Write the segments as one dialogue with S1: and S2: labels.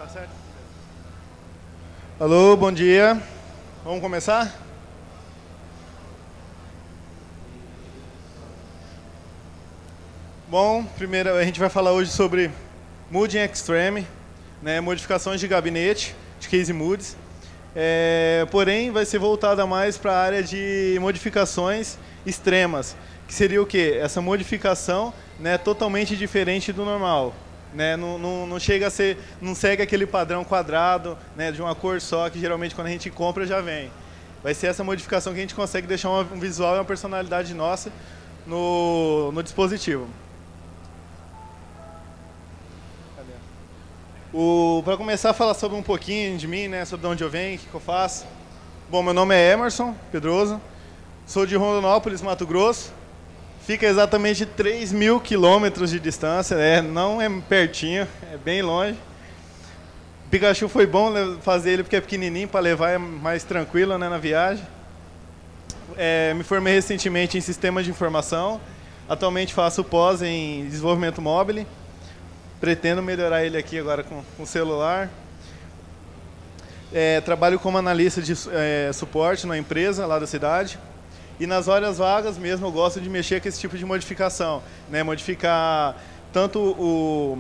S1: Tá certo? Alô, bom dia. Vamos começar? Bom, primeiro a gente vai falar hoje sobre Mood Extreme, né, modificações de gabinete, de case moods. Porém, vai ser voltada mais para a área de modificações extremas, que seria o quê? Essa modificação, né, totalmente diferente do normal. Né, não chega a ser, não segue aquele padrão quadrado, né, de uma cor só, que geralmente quando a gente compra já vem. Vai ser essa modificação que a gente consegue deixar um visual e uma personalidade nossa no dispositivo. Para começar a falar sobre um pouquinho de mim, né, sobre de onde eu venho, o que eu faço. Bom, meu nome é Emerson Pedroso, sou de Rondonópolis, Mato Grosso. Fica exatamente 3.000 quilômetros de distância, não é pertinho, é bem longe. Pikachu foi bom fazer ele porque é pequenininho, para levar é mais tranquilo, né, na viagem. Me formei recentemente em Sistemas de Informação, atualmente faço pós em Desenvolvimento Mobile. Pretendo melhorar ele aqui agora com celular. Trabalho como analista de suporte numa empresa lá da cidade. E nas horas vagas mesmo eu gosto de mexer com esse tipo de modificação. Né? Modificar tanto o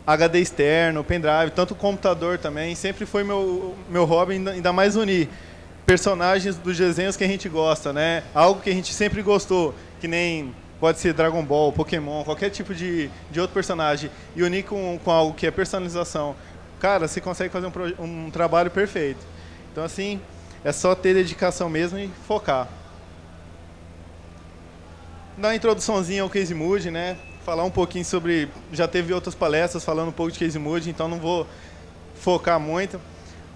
S1: HD externo, o pendrive, tanto o computador também. Sempre foi meu hobby, ainda mais unir personagens dos desenhos que a gente gosta. Né? Algo que a gente sempre gostou, que nem... Pode ser Dragon Ball, Pokémon, qualquer tipo de outro personagem. E unir com algo que é personalização. Cara, você consegue fazer um trabalho perfeito. Então, assim, é só ter dedicação mesmo e focar. Dar uma introduçãozinha ao Case Mood, né? Falar um pouquinho sobre... Já teve outras palestras falando um pouco de Case Mood, então não vou focar muito.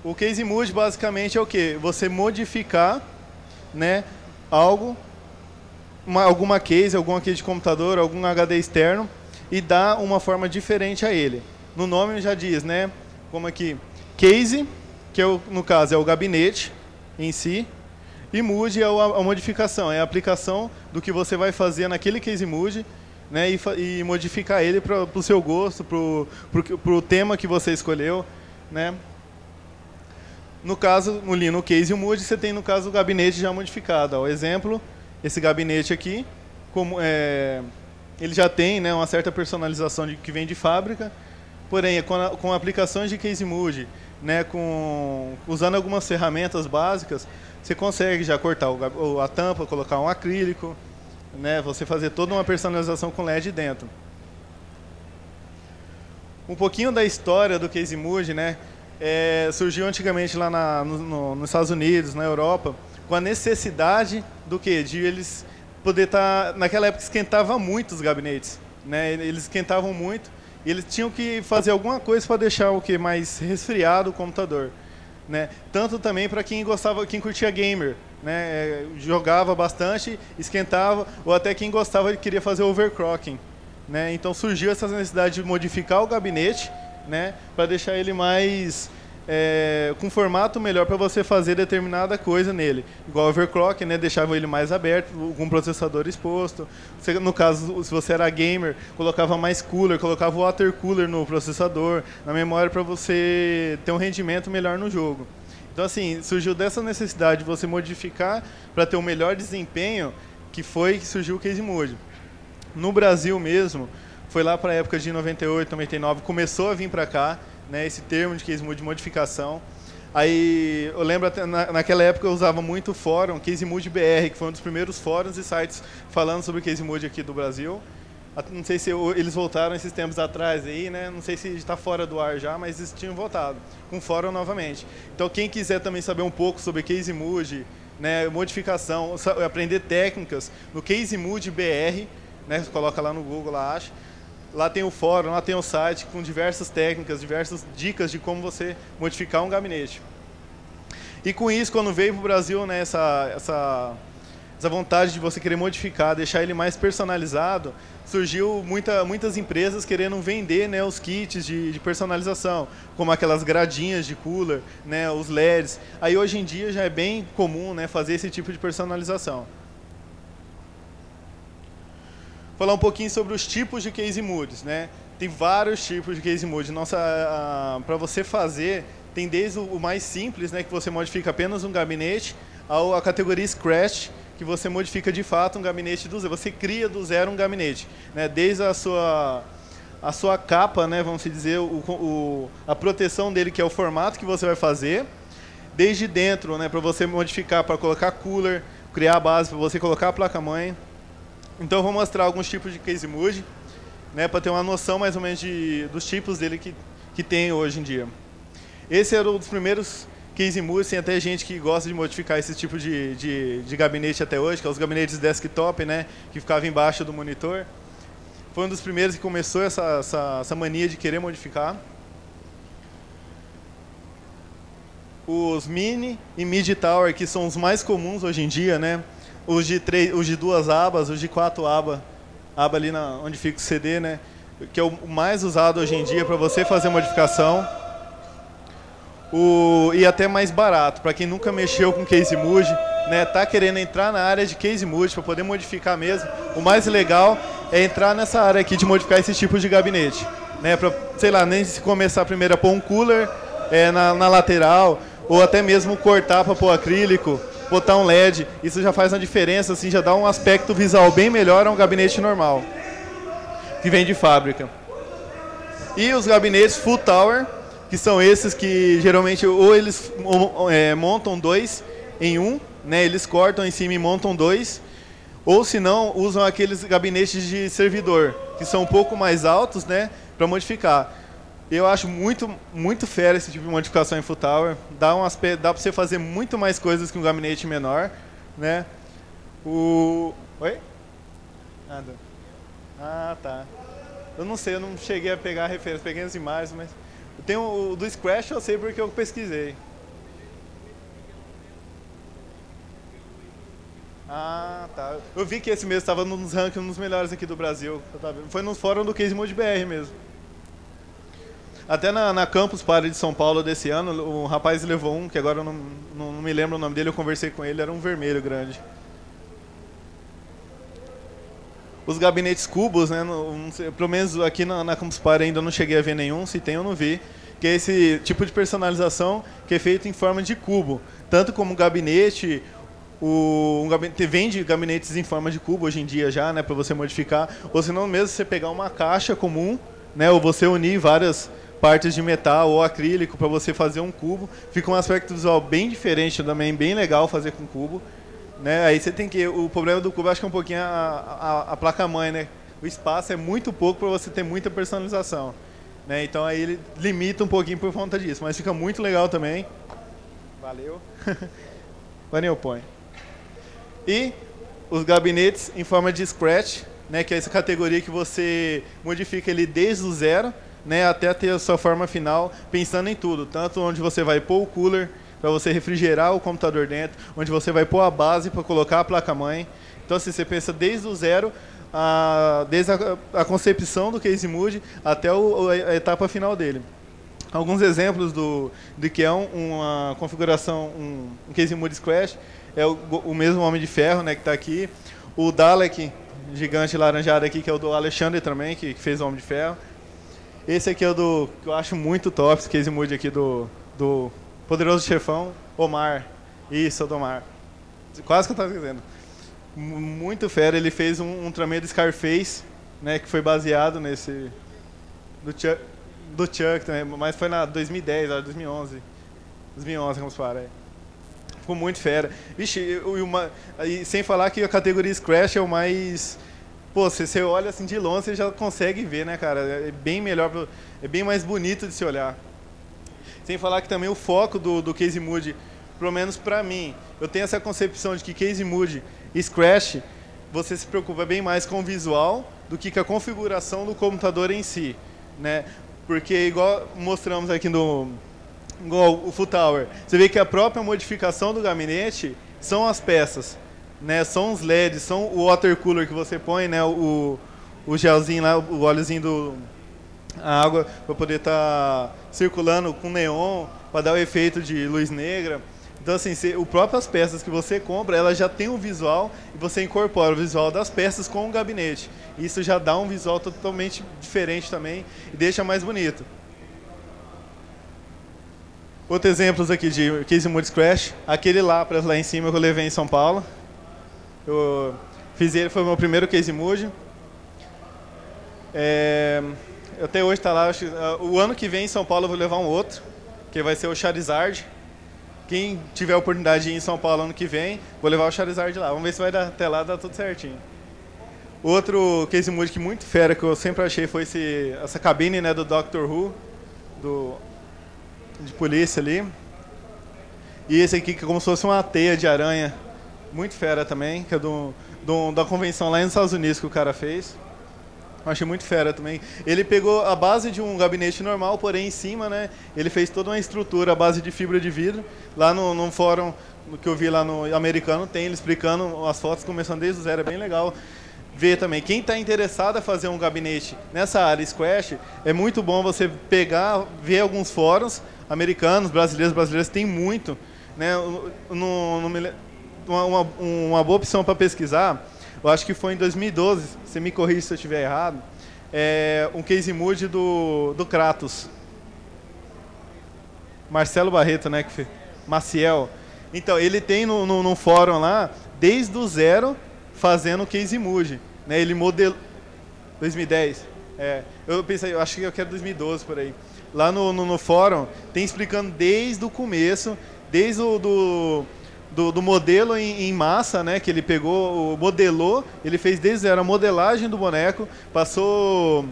S1: O Case Mood, basicamente, é o quê? Você modificar, né, algo... alguma case de computador, algum HD externo e dar uma forma diferente a ele. No nome já diz, né? Como aqui, case, que no caso é o gabinete em si, e mood é a modificação, é a aplicação do que você vai fazer naquele case mood, né? E modificar ele para o seu gosto, para o tema que você escolheu, né? No caso, no case e o mood, você tem no caso o gabinete já modificado. O exemplo, esse gabinete aqui, ele já tem, né, uma certa personalização que vem de fábrica, porém, com aplicações de Case Mood, né, usando algumas ferramentas básicas, você consegue já cortar a tampa, colocar um acrílico, né, você fazer toda uma personalização com LED dentro. Um pouquinho da história do Case Mood, né, surgiu antigamente lá nos Estados Unidos, na Europa, com a necessidade do quê? De eles poder estar... Naquela época esquentava muito os gabinetes, né? Eles esquentavam muito e eles tinham que fazer alguma coisa para deixar o quê? Mais resfriado o computador, né? Tanto também para quem curtia gamer, né? Jogava bastante, esquentava, ou até quem gostava e queria fazer overclocking, né? Então surgiu essa necessidade de modificar o gabinete, né? Para deixar ele mais... com formato melhor para você fazer determinada coisa nele. Igual overclock, né, deixava ele mais aberto, com o processador exposto. No caso, se você era gamer, colocava mais cooler, colocava water cooler no processador, na memória, para você ter um rendimento melhor no jogo. Então, assim, surgiu dessa necessidade de você modificar para ter um melhor desempenho, que surgiu o Case Mood. No Brasil mesmo, foi lá para a época de 98, 99, começou a vir para cá, né, esse termo de Case Mood de modificação. Aí eu lembro até naquela época eu usava muito o fórum Case Mood BR, que foi um dos primeiros fóruns e sites falando sobre Case Mood aqui do Brasil. Não sei se eles voltaram esses tempos atrás aí, né? Não sei se está fora do ar já, mas eles tinham voltado com o fórum novamente. Então quem quiser também saber um pouco sobre Case Mood, né, modificação, aprender técnicas no Case Mood BR, né, você coloca lá no Google, lá acha. Lá tem o fórum, lá tem o site com diversas técnicas, diversas dicas de como você modificar um gabinete. E com isso, quando veio para o Brasil, né, essa vontade de você querer modificar, deixar ele mais personalizado, surgiu muitas empresas querendo vender, né, os kits de personalização, como aquelas gradinhas de cooler, né, os LEDs. Aí hoje em dia já é bem comum, né, fazer esse tipo de personalização. Falar um pouquinho sobre os tipos de Case Moods, né? tem vários tipos de case mood. Nossa, para você fazer, tem desde o mais simples, né, que você modifica apenas um gabinete, a categoria Scratch, que você modifica de fato um gabinete do zero. Você cria do zero um gabinete, né, desde a sua capa, né, vamos dizer, a proteção dele, que é o formato que você vai fazer, desde dentro, né, para você modificar, para colocar cooler, criar a base para você colocar a placa-mãe. Então eu vou mostrar alguns tipos de case mood, né, para ter uma noção mais ou menos dos tipos dele que tem hoje em dia. Esse era um dos primeiros case moods. Tem até gente que gosta de modificar esse tipo de gabinete até hoje, que é os gabinetes desktop, né, que ficava embaixo do monitor. Foi um dos primeiros que começou essa mania de querer modificar. Os mini e mid tower, que são os mais comuns hoje em dia, né? Os de 2 abas, os de 4 abas, aba ali onde fica o CD, né? Que é o mais usado hoje em dia para você fazer modificação. E até mais barato, para quem nunca mexeu com case mood, né, tá querendo entrar na área de case mood para poder modificar mesmo. O mais legal é entrar nessa área aqui de modificar esse tipo de gabinete, né, para, sei lá, nem se começar primeiro a pôr um cooler na lateral, ou até mesmo cortar para pôr acrílico, botar um LED. Isso já faz uma diferença, assim, já dá um aspecto visual bem melhor a um gabinete normal que vem de fábrica. E os gabinetes full tower, que são esses que geralmente ou eles montam 2 em 1, né, eles cortam em cima e montam 2, ou se não, usam aqueles gabinetes de servidor, que são um pouco mais altos, né, para modificar. Eu acho muito fera esse tipo de modificação em full tower. Dá para você fazer muito mais coisas que um gabinete menor, né? Oi? Nada. Ah, tá. Eu não sei, eu não cheguei a pegar a referência, peguei as imagens, mas tem o do Scratch, eu sei porque eu pesquisei. Ah, tá. Eu vi que esse mesmo estava nos rankings, um dos melhores aqui do Brasil. Foi no fórum do Case Mood BR mesmo. Até na Campus Party de São Paulo desse ano, o rapaz levou um, que agora eu não me lembro o nome dele, eu conversei com ele, era um vermelho grande. Os gabinetes cubos, né, pelo menos aqui na Campus Party ainda não cheguei a ver nenhum, se tem eu não vi, que é esse tipo de personalização que é feito em forma de cubo. Tanto como gabinete, vende gabinetes em forma de cubo hoje em dia já, né, para você modificar, ou se não mesmo você pegar uma caixa comum, né, ou você unir várias partes de metal ou acrílico para você fazer um cubo. Fica um aspecto visual bem diferente também, bem legal fazer com cubo. Né? Aí você tem que... O problema do cubo acho que é um pouquinho a placa-mãe, né? O espaço é muito pouco para você ter muita personalização. Né? Então aí ele limita um pouquinho por conta disso, mas fica muito legal também. Valeu. Valeu, põe. E os gabinetes em forma de Scratch, né? Que é essa categoria que você modifica ele desde o zero, né? Até ter a sua forma final, pensando em tudo. Tanto onde você vai pôr o cooler, para você refrigerar o computador dentro, onde você vai pôr a base para colocar a placa-mãe. Então, assim, você pensa desde o zero, desde a concepção do Case Mood até a etapa final dele. Alguns exemplos de que é uma configuração, um Case Mood Scratch, é o mesmo Homem de Ferro, né, que está aqui. O Dalek, gigante laranjado aqui, que é o do Alexandre também, que fez o Homem de Ferro. Esse aqui é o que eu acho muito top, esse Case Mood aqui do Poderoso Chefão, Omar. Isso, do Omar. Quase que eu estava dizendo. Muito fera. Ele fez um Ultraman do Scarface, né, que foi baseado nesse... Do Chuck também, mas foi na 2010, 2011. 2011, vamos parar. Ficou muito fera. Vixe, e sem falar que a categoria Scratch é o mais... Pô, você olha assim de longe, você já consegue ver, né, cara? É bem melhor, é bem mais bonito de se olhar. Sem falar que também o foco do Case Mood, pelo menos pra mim, eu tenho essa concepção de que Case Mood e Scratch, você se preocupa bem mais com o visual do que com a configuração do computador em si, né? Porque igual mostramos aqui igual o Full Tower, você vê que a própria modificação do gabinete são as peças, né? São os LEDs, são o water cooler que você põe, né? O gelzinho lá, o óleozinho a água para poder estar circulando com neon, para dar o efeito de luz negra. Então, assim, o próprias peças que você compra, ela já tem um visual e você incorpora o visual das peças com o gabinete. Isso já dá um visual totalmente diferente também e deixa mais bonito. Outros exemplos aqui de Case Mood Crash, aquele Lapras lá em cima que eu levei em São Paulo. Eu fiz ele, foi o meu primeiro Case Mood. Até hoje está lá, o ano que vem em São Paulo eu vou levar um outro, que vai ser o Charizard. Quem tiver a oportunidade de ir em São Paulo ano que vem, vou levar o Charizard lá. Vamos ver se vai dar até lá, dá tudo certinho. Outro Case Mood que muito fera, que eu sempre achei, foi essa cabine, né, do Doctor Who, de polícia ali. E esse aqui que é como se fosse uma teia de aranha, muito fera também, que é da convenção lá nos Estados Unidos que o cara fez. Eu achei muito fera também. Ele pegou a base de um gabinete normal, porém em cima, né, ele fez toda uma estrutura à base de fibra de vidro. Lá no fórum que eu vi lá no americano, tem ele explicando as fotos começando desde o zero, é bem legal ver também. Quem está interessado a fazer um gabinete nessa área Squash, é muito bom você pegar, ver alguns fóruns americanos, brasileiros tem muito, né? Uma boa opção para pesquisar, eu acho que foi em 2012, você me corrige se eu estiver errado, um Case Mood do Kratos. Marcelo Barreto, né? Maciel. Então, ele tem no fórum lá, desde o zero, fazendo Case Mood. Né? Ele modelou... 2010. Eu pensei, eu acho que eu quero 2012 por aí. Lá no fórum, tem explicando desde o começo, desde do modelo em massa, né, que ele pegou, modelou, ele fez desde zero a modelagem do boneco, passou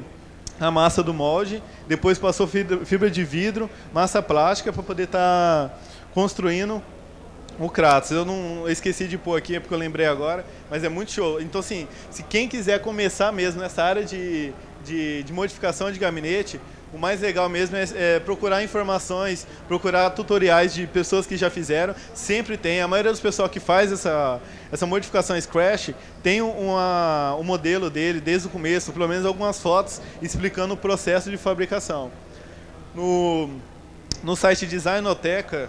S1: a massa do molde, depois passou fibra de vidro, massa plástica para poder estar construindo o Kratos. Eu esqueci de pôr aqui, é porque eu lembrei agora, mas é muito show. Então, assim, se quem quiser começar mesmo nessa área de modificação de gabinete, o mais legal mesmo é procurar informações, procurar tutoriais de pessoas que já fizeram. Sempre tem. A maioria dos pessoal que faz essa modificação Scratch tem um modelo dele desde o começo, pelo menos algumas fotos explicando o processo de fabricação. No site designoteca.com.br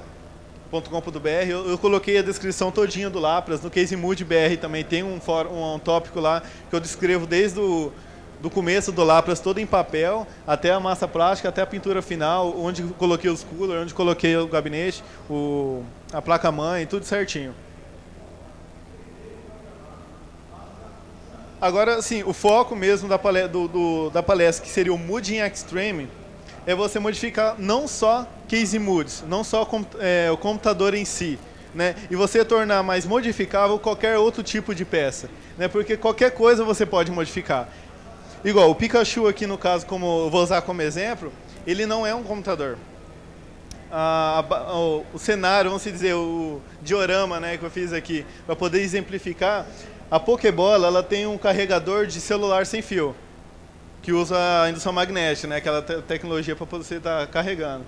S1: eu coloquei a descrição todinha do Lapras. No Case Mood BR também tem um tópico lá que eu descrevo desde do começo do Lapras todo em papel, até a massa plástica, até a pintura final, onde coloquei os coolers, onde coloquei o gabinete, a placa-mãe, tudo certinho. Agora, assim, o foco mesmo da palestra, que seria o Mood in Extreme, é você modificar não só Case Moods, não só o computador em si, né? E você tornar mais modificável qualquer outro tipo de peça, né? Porque qualquer coisa você pode modificar. Igual o Pikachu aqui, no caso, como eu vou usar como exemplo, ele não é um computador. O cenário, vamos dizer, o diorama, né, que eu fiz aqui, para poder exemplificar, a Pokébola ela tem um carregador de celular sem fio, que usa a indução magnética, né, aquela tecnologia para você estar carregando.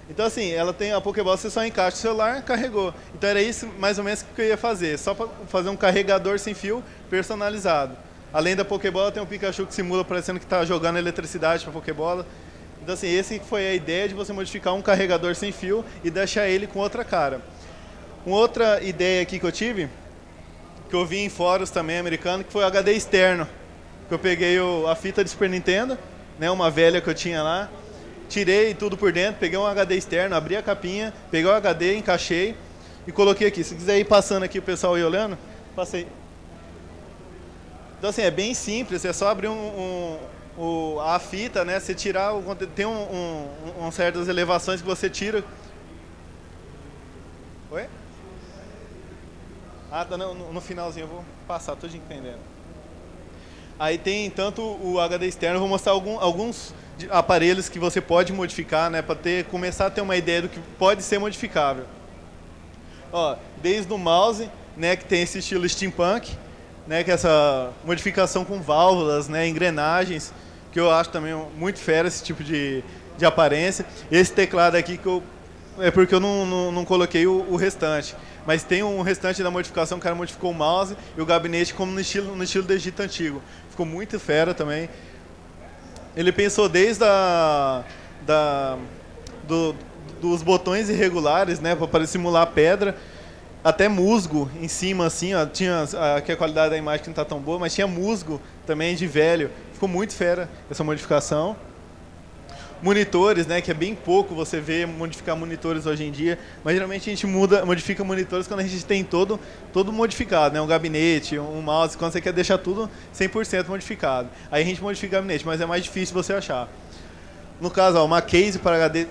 S1: Então, assim, ela tem a Pokébola, você só encaixa o celular, carregou. Então, era isso mais ou menos que eu ia fazer, só para fazer um carregador sem fio personalizado. Além da Pokébola, tem um Pikachu que simula parecendo que está jogando eletricidade para a Pokébola. Então, assim, essa foi a ideia de você modificar um carregador sem fio e deixar ele com outra cara. Uma outra ideia aqui que eu tive, que eu vi em fóruns também americanos, que foi o HD externo. Que eu peguei a fita de Super Nintendo, né, uma velha que eu tinha lá, tirei tudo por dentro, peguei um HD externo, abri a capinha, peguei o HD, encaixei e coloquei aqui. Se quiser ir passando aqui o pessoal ir olhando, passei. Então, assim, é bem simples, é só abrir a fita, né? Você tirar o conteúdo, tem certas elevações que você tira. Oi? Ah, tá, no finalzinho eu vou passar, tô entendendo. Aí tem tanto o HD externo, eu vou mostrar alguns aparelhos que você pode modificar, né? Para começar a ter uma ideia do que pode ser modificável. Ó, desde o mouse, né? Que tem esse estilo steampunk. Né, que é essa modificação com válvulas, né, engrenagens, que eu acho também muito fera esse tipo de aparência. Esse teclado aqui é porque eu não coloquei o restante, mas tem um restante da modificação, o cara modificou o mouse e o gabinete como no estilo do Egito Antigo. Ficou muito dos botões irregulares, né, para simular pedra, até musgo em cima, assim, ó, tinha aqui a qualidade da imagem que não está tão boa, mas tinha musgo também de velho. Ficou muito fera essa modificação. Monitores, né, que é bem pouco você vê modificar monitores hoje em dia, mas geralmente a gente modifica monitores quando a gente tem todo modificado, né, um gabinete, um mouse, quando você quer deixar tudo 100% modificado. Aí a gente modifica o gabinete, mas é mais difícil você achar. No caso, ó, uma case para HD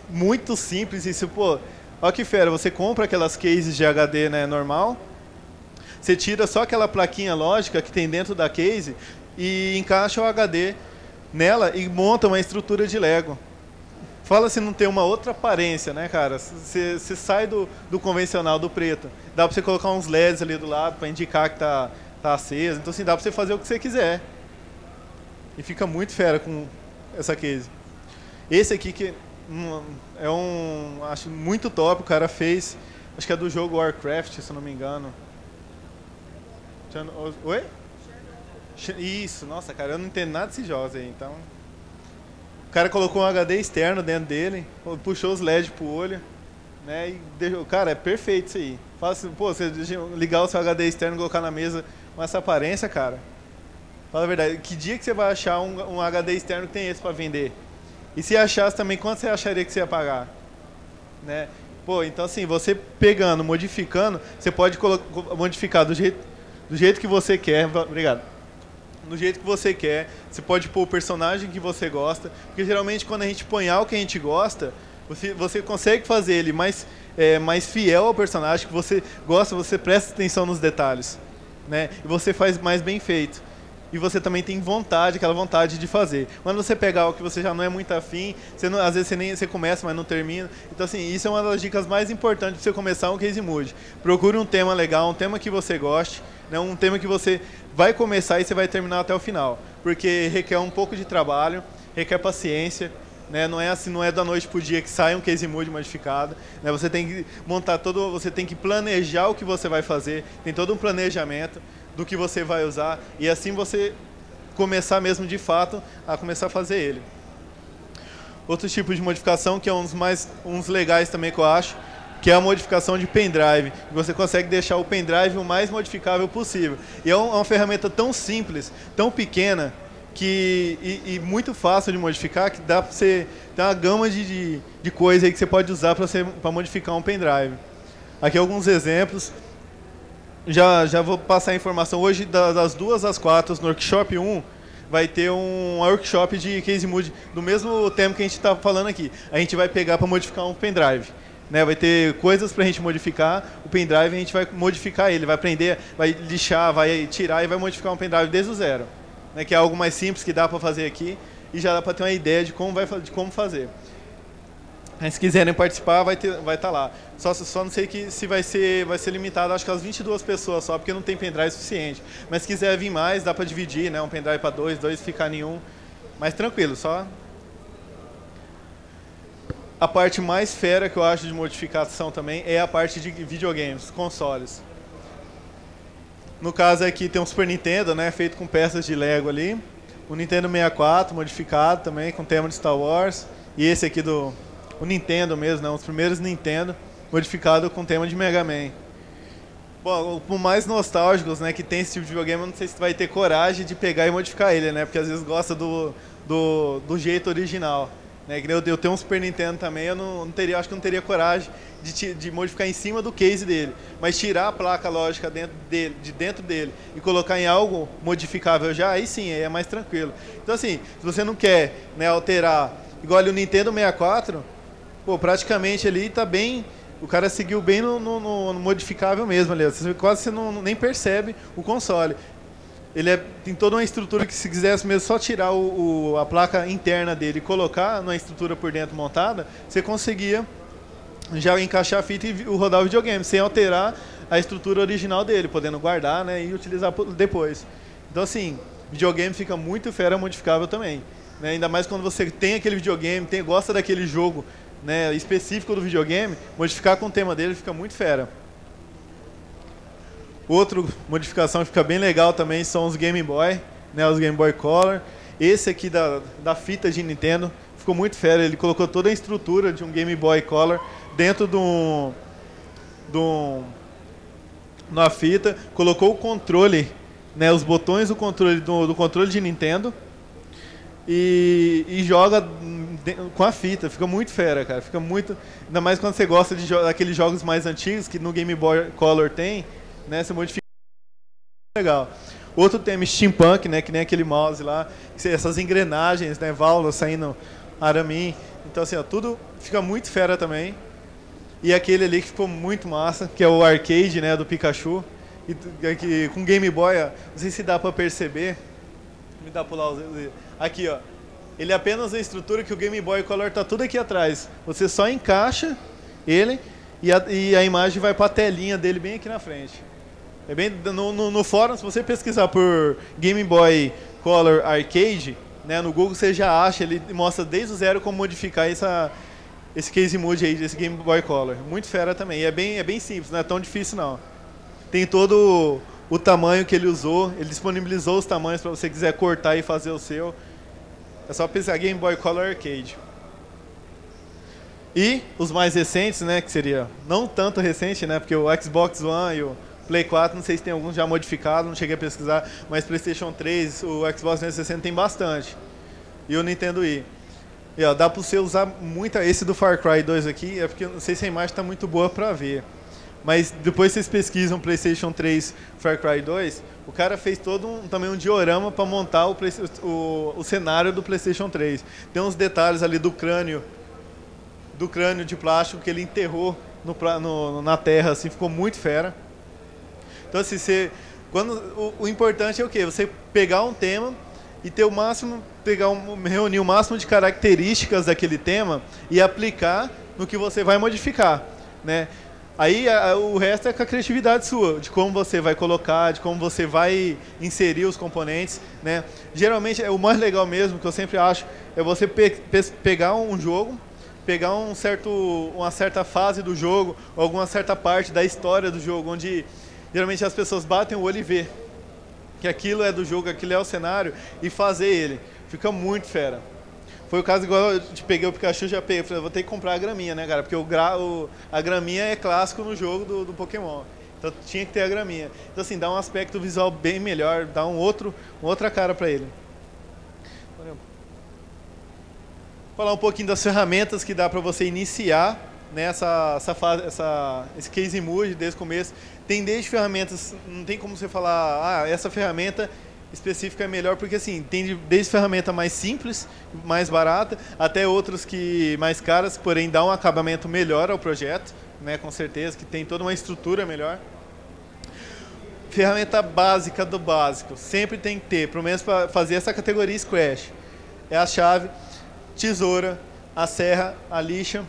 S1: muito simples, isso, pô, olha que fera, você compra aquelas cases de HD, né, normal, você tira só aquela plaquinha lógica que tem dentro da case e encaixa o HD nela e monta uma estrutura de Lego. Fala se não tem uma outra aparência, né, cara? Você sai do convencional, do preto. Dá pra você colocar uns LEDs ali do lado para indicar que tá aceso. Então, assim, dá pra você fazer o que você quiser. E fica muito fera com essa case. Esse aqui que é acho muito top, o cara fez, acho que é do jogo Warcraft, se eu não me engano. Oi? Isso, nossa, cara, eu não entendo nada desses jogos aí, então... O cara colocou um HD externo dentro dele, puxou os LEDs pro olho, né, e deixou... Cara, é perfeito isso aí. Fala assim, pô, você ligar o seu HD externo e colocar na mesa com essa aparência, cara, fala a verdade, que dia que você vai achar um HD externo que tem esse pra vender? E se achasse também, quanto você acharia que você ia pagar? Né? Pô, então assim, você pegando, modificando, você pode modificar do jeito que você quer, obrigado. Do jeito que você quer, você pode pôr o personagem que você gosta, porque geralmente quando a gente põe algo que a gente gosta, você consegue fazer ele mais fiel ao personagem que você gosta, você presta atenção nos detalhes, né? E você faz mais bem feito. E você também tem aquela vontade de fazer. Quando você pegar algo que você já não é muito afim, às vezes você começa, mas não termina. Então, assim, isso é uma das dicas mais importantes para você começar um Case Mood. Procure um tema legal, um tema que você goste, né, um tema que você vai começar e você vai terminar até o final. Porque requer um pouco de trabalho, requer paciência, né, não é assim, não é da noite pro dia que sai um Case Mood modificado, né, você tem que montar você tem que planejar o que você vai fazer, tem todo um planejamento do que você vai usar, e assim você começar mesmo de fato a começar a fazer ele. Outro tipo de modificação, que é uns legais também que eu acho, que é a modificação de pendrive. Você consegue deixar o pendrive o mais modificável possível. E é uma ferramenta tão simples, tão pequena, e muito fácil de modificar, que dá para você ter uma gama de coisas aí que você pode usar para modificar um pendrive. Aqui alguns exemplos. Já vou passar a informação. Hoje, das 2 às 4, no Workshop 1, vai ter um workshop de Case Mood do mesmo tema que a gente está falando aqui. A gente vai pegar para modificar um pendrive. Né? Vai ter coisas para a gente modificar. O pendrive a gente vai modificar ele, vai aprender, vai lixar, vai tirar e vai modificar um pendrive desde o zero. Né? Que é algo mais simples que dá para fazer aqui e já dá para ter uma ideia de como fazer. Se quiserem participar, vai estar lá. Só não sei se vai ser limitado, acho que às 22 pessoas só, porque não tem pendrive suficiente. Mas se quiser vir mais, dá para dividir, né? Um pendrive para dois ficar nenhum. Mas tranquilo, só... A parte mais fera que eu acho de modificação também é a parte de videogames, consoles. No caso aqui tem um Super Nintendo, né? Feito com peças de Lego ali. O Nintendo 64, modificado também, com tema de Star Wars. E esse aqui o Nintendo mesmo, né? Os primeiros Nintendo, modificado com tema de Mega Man. Bom, por mais nostálgicos, né, que tem esse tipo de videogame, eu não sei se tu vai ter coragem de pegar e modificar ele, né? Porque às vezes gosta do jeito original. Né? Eu tenho um Super Nintendo também, eu acho que não teria coragem de modificar em cima do case dele. Mas tirar a placa lógica de dentro dele e colocar em algo modificável já, aí sim, aí é mais tranquilo. Então assim, se você não quer, né, alterar, igual ali o Nintendo 64, pô, praticamente ali tá bem, o cara seguiu bem no modificável mesmo ali, você nem percebe o console. Ele tem toda uma estrutura que, se quisesse mesmo só tirar a placa interna dele e colocar numa estrutura por dentro montada, você conseguia já encaixar a fita e rodar o videogame, sem alterar a estrutura original dele, podendo guardar, né, e utilizar depois. Então assim, videogame fica muito fera modificável também. Né, ainda mais quando você tem aquele videogame, gosta daquele jogo, né, específico do videogame, modificar com o tema dele fica muito fera. Outra modificação que fica bem legal também são os Game Boy, né, os Game Boy Color. Esse aqui da fita de Nintendo ficou muito fera. Ele colocou toda a estrutura de um Game Boy Color dentro na fita, colocou o controle, né, os botões do controle de Nintendo e joga com a fita. Fica muito fera, cara. Fica muito, ainda mais quando você gosta de daqueles jogos mais antigos que no Game Boy Color tem, né, você modifica. Legal. Outro tema steampunk, né, que nem aquele mouse lá, essas engrenagens, né, válvulas saindo arame. Então assim, ó, tudo fica muito fera também. E aquele ali que ficou muito massa, que é o arcade, né, do Pikachu. E com Game Boy, ó, não sei se dá pra perceber. Me dá pular aqui, ó. Ele é apenas a estrutura que o Game Boy Color tá tudo aqui atrás. Você só encaixa ele e a imagem vai pra telinha dele bem aqui na frente. É bem no fórum, se você pesquisar por Game Boy Color Arcade, né, no Google você já acha, ele mostra desde o zero como modificar esse case mood aí desse Game Boy Color. Muito fera também. E é bem simples, não é tão difícil não. Tem todo o tamanho que ele usou, ele disponibilizou os tamanhos para você quiser cortar e fazer o seu. É só pesquisar Game Boy Color Arcade. E os mais recentes, né, que seria não tanto recente, né, porque o Xbox One e o Play 4, não sei se tem alguns já modificados, não cheguei a pesquisar, mas PlayStation 3, o Xbox 360 tem bastante. E o Nintendo Wii. E, ó, dá para você usar muito esse do Far Cry 2 aqui, é porque eu não sei se a imagem está muito boa para ver. Mas depois vocês pesquisam PlayStation 3 Far Cry 2, o cara fez também um diorama para montar o cenário do PlayStation 3. Tem uns detalhes ali do crânio de plástico que ele enterrou na terra, assim, ficou muito fera. Então assim, o importante é o quê? Você pegar um tema e ter o máximo, reunir o máximo de características daquele tema e aplicar no que você vai modificar, né? Aí o resto é com a criatividade sua, de como você vai colocar, de como você vai inserir os componentes, né? Geralmente, o mais legal mesmo, que eu sempre acho, é você pegar um jogo, pegar uma certa fase do jogo, ou alguma certa parte da história do jogo, onde geralmente as pessoas batem o olho e vê que aquilo é do jogo, aquilo é o cenário, e fazer ele. Fica muito fera. Foi o caso igual eu peguei o Pikachu, já peguei, falei, vou ter que comprar a graminha, né, cara? Porque a graminha é clássico no jogo do Pokémon. Então tinha que ter a graminha. Então assim, dá um aspecto visual bem melhor, dá uma outra cara pra ele. Falar um pouquinho das ferramentas que dá pra você iniciar, né, esse case mood desde o começo. Tem desde ferramentas, não tem como você falar, essa ferramenta específica é melhor, porque assim, tem desde ferramenta mais simples, mais barata, até outras mais caras, porém dá um acabamento melhor ao projeto, né, com certeza, que tem toda uma estrutura melhor. Ferramenta básica do básico, sempre tem que ter, pelo menos para fazer essa categoria Scratch. É a chave, tesoura, a serra, a lixa,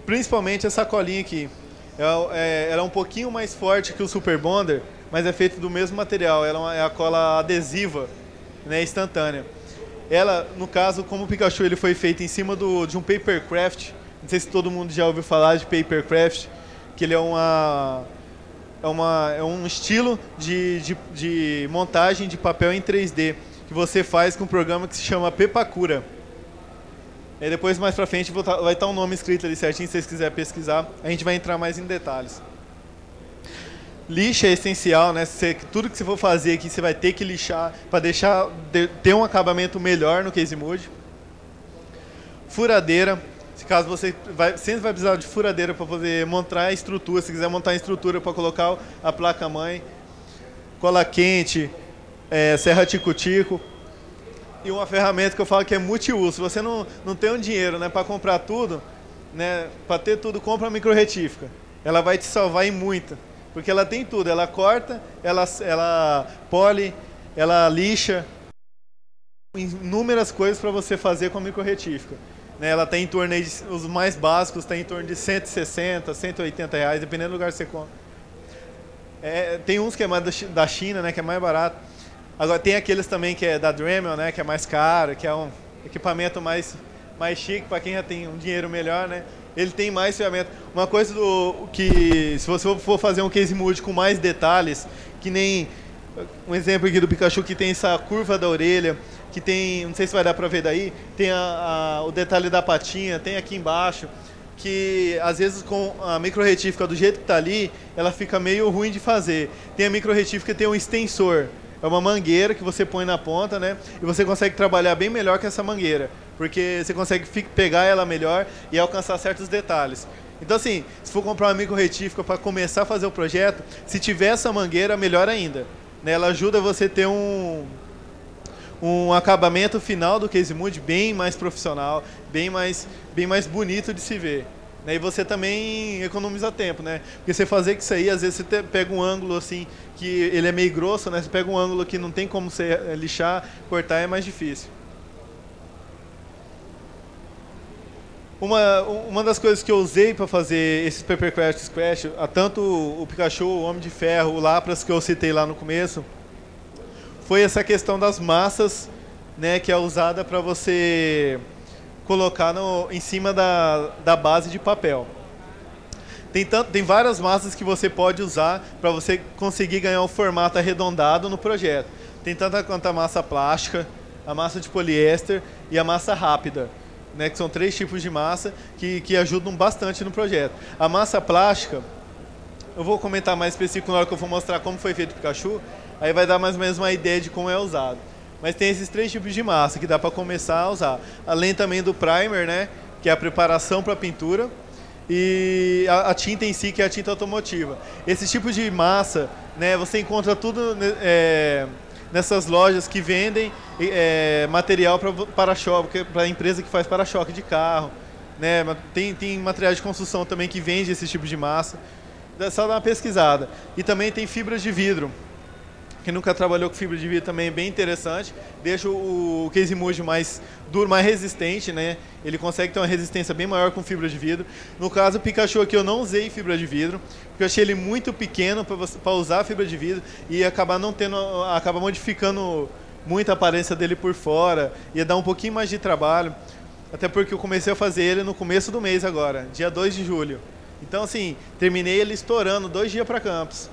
S1: principalmente essa colinha aqui. Ela é um pouquinho mais forte que o Super Bonder, mas é feito do mesmo material. Ela é a cola adesiva, né, instantânea. Ela, no caso, como o Pikachu ele foi feito em cima de um papercraft, não sei se todo mundo já ouviu falar de papercraft, que ele é um estilo de montagem de papel em 3D, que você faz com um programa que se chama Pepakura. E depois, mais pra frente, vai estar um nome escrito ali certinho, se vocês quiserem pesquisar. A gente vai entrar mais em detalhes. Lixa é essencial, né? Tudo que você for fazer aqui, você vai ter que lixar para ter um acabamento melhor no case mood. Furadeira. Se caso você sempre vai precisar de furadeira para poder montar a estrutura. Se quiser montar a estrutura para colocar a placa-mãe. Cola quente, serra tico-tico. E uma ferramenta que eu falo que é multiuso. Se você não tem um dinheiro, né, para comprar tudo, né, para ter tudo, compra uma microretífica. Ela vai te salvar em muito, porque ela tem tudo. Ela corta, ela pole, ela lixa, inúmeras coisas para você fazer com a microretífica. Né, ela tem em torno de, os mais básicos tem em torno de 160, 180 reais, dependendo do lugar que você compra. Tem uns que é mais da China, né, que é mais barato. Agora tem aqueles também que é da Dremel, né, que é mais caro, que é um equipamento mais chique para quem já tem um dinheiro melhor, né? Ele tem mais ferramentas. Uma coisa que se você for fazer um case mood com mais detalhes, que nem um exemplo aqui do Pikachu que tem essa curva da orelha, que tem, não sei se vai dar para ver daí, tem o detalhe da patinha, tem aqui embaixo, que às vezes com a micro retífica do jeito que está ali, ela fica meio ruim de fazer. Tem a micro retífica que tem um extensor, é uma mangueira que você põe na ponta, né? E você consegue trabalhar bem melhor que essa mangueira, porque você consegue pegar ela melhor e alcançar certos detalhes. Então assim, se for comprar uma micro retífica para começar a fazer o projeto, se tiver essa mangueira, melhor ainda, né? Ela ajuda você a ter um acabamento final do case mood bem mais profissional, bem mais bonito de se ver. E você também economiza tempo, né? Porque você fazer que isso aí, às vezes você pega um ângulo assim, que ele é meio grosso, né? Você pega um ângulo que não tem como você lixar, cortar, é mais difícil. Uma das coisas que eu usei para fazer esses Papercraft Scratch, tanto o Pikachu, o Homem de Ferro, o Lapras que eu citei lá no começo, foi essa questão das massas, né, que é usada para você colocar em cima da base de papel. Tem várias massas que você pode usar para você conseguir ganhar um formato arredondado no projeto. Tem tanta quanto a massa plástica, a massa de poliéster e a massa rápida, né, que são 3 tipos de massa que ajudam bastante no projeto. A massa plástica, eu vou comentar mais específico na hora que eu for mostrar como foi feito o Pikachu, aí vai dar mais ou menos uma ideia de como é usado. Mas tem esses 3 tipos de massa que dá para começar a usar. Além também do primer, né, que é a preparação para a pintura, e a tinta em si, que é a tinta automotiva. Esses tipos de massa, né, você encontra tudo nessas lojas que vendem material para para-choque, para a empresa que faz para-choque de carro, né? Tem materiais de construção também que vende esse tipo de massa. É só dar uma pesquisada. E também tem fibras de vidro. Quem nunca trabalhou com fibra de vidro também é bem interessante. Deixa o case mood mais duro, mais resistente, né? Ele consegue ter uma resistência bem maior com fibra de vidro. No caso, o Pikachu aqui eu não usei fibra de vidro, porque eu achei ele muito pequeno para usar fibra de vidro e acaba modificando muito a aparência dele por fora. Ia dar um pouquinho mais de trabalho. Até porque eu comecei a fazer ele no começo do mês agora, dia 2 de julho. Então, assim, terminei ele estourando 2 dias para Campos.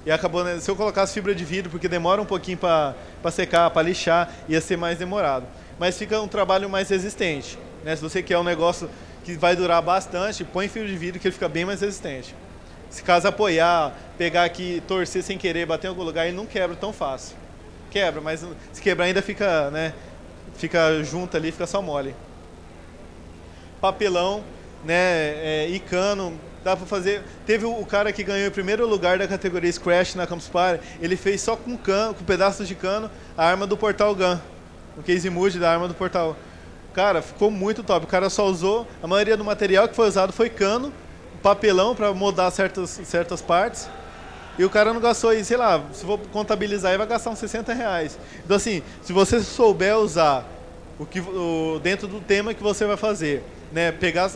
S1: E acabou, né, se eu colocasse fibra de vidro, porque demora um pouquinho para secar, para lixar, ia ser mais demorado. Mas fica um trabalho mais resistente, né? Se você quer um negócio que vai durar bastante, põe fibra de vidro que ele fica bem mais resistente. Se caso apoiar, pegar aqui, torcer sem querer, bater em algum lugar, ele não quebra tão fácil. Quebra, mas se quebrar ainda fica, né, fica junto ali, fica só mole. Papelão, né, e cano. Dá pra fazer. Teve o cara que ganhou o primeiro lugar da categoria Scratch na Campus Party, ele fez só com pedaços de cano a arma do Portal Gun, o case mood da arma do Portal. Cara, ficou muito top. O cara só usou, a maioria do material que foi usado foi cano, papelão para moldar certas partes. E o cara não gastou aí, sei lá, se for contabilizar aí vai gastar uns R$60. Então assim, se você souber usar dentro do tema que você vai fazer, né,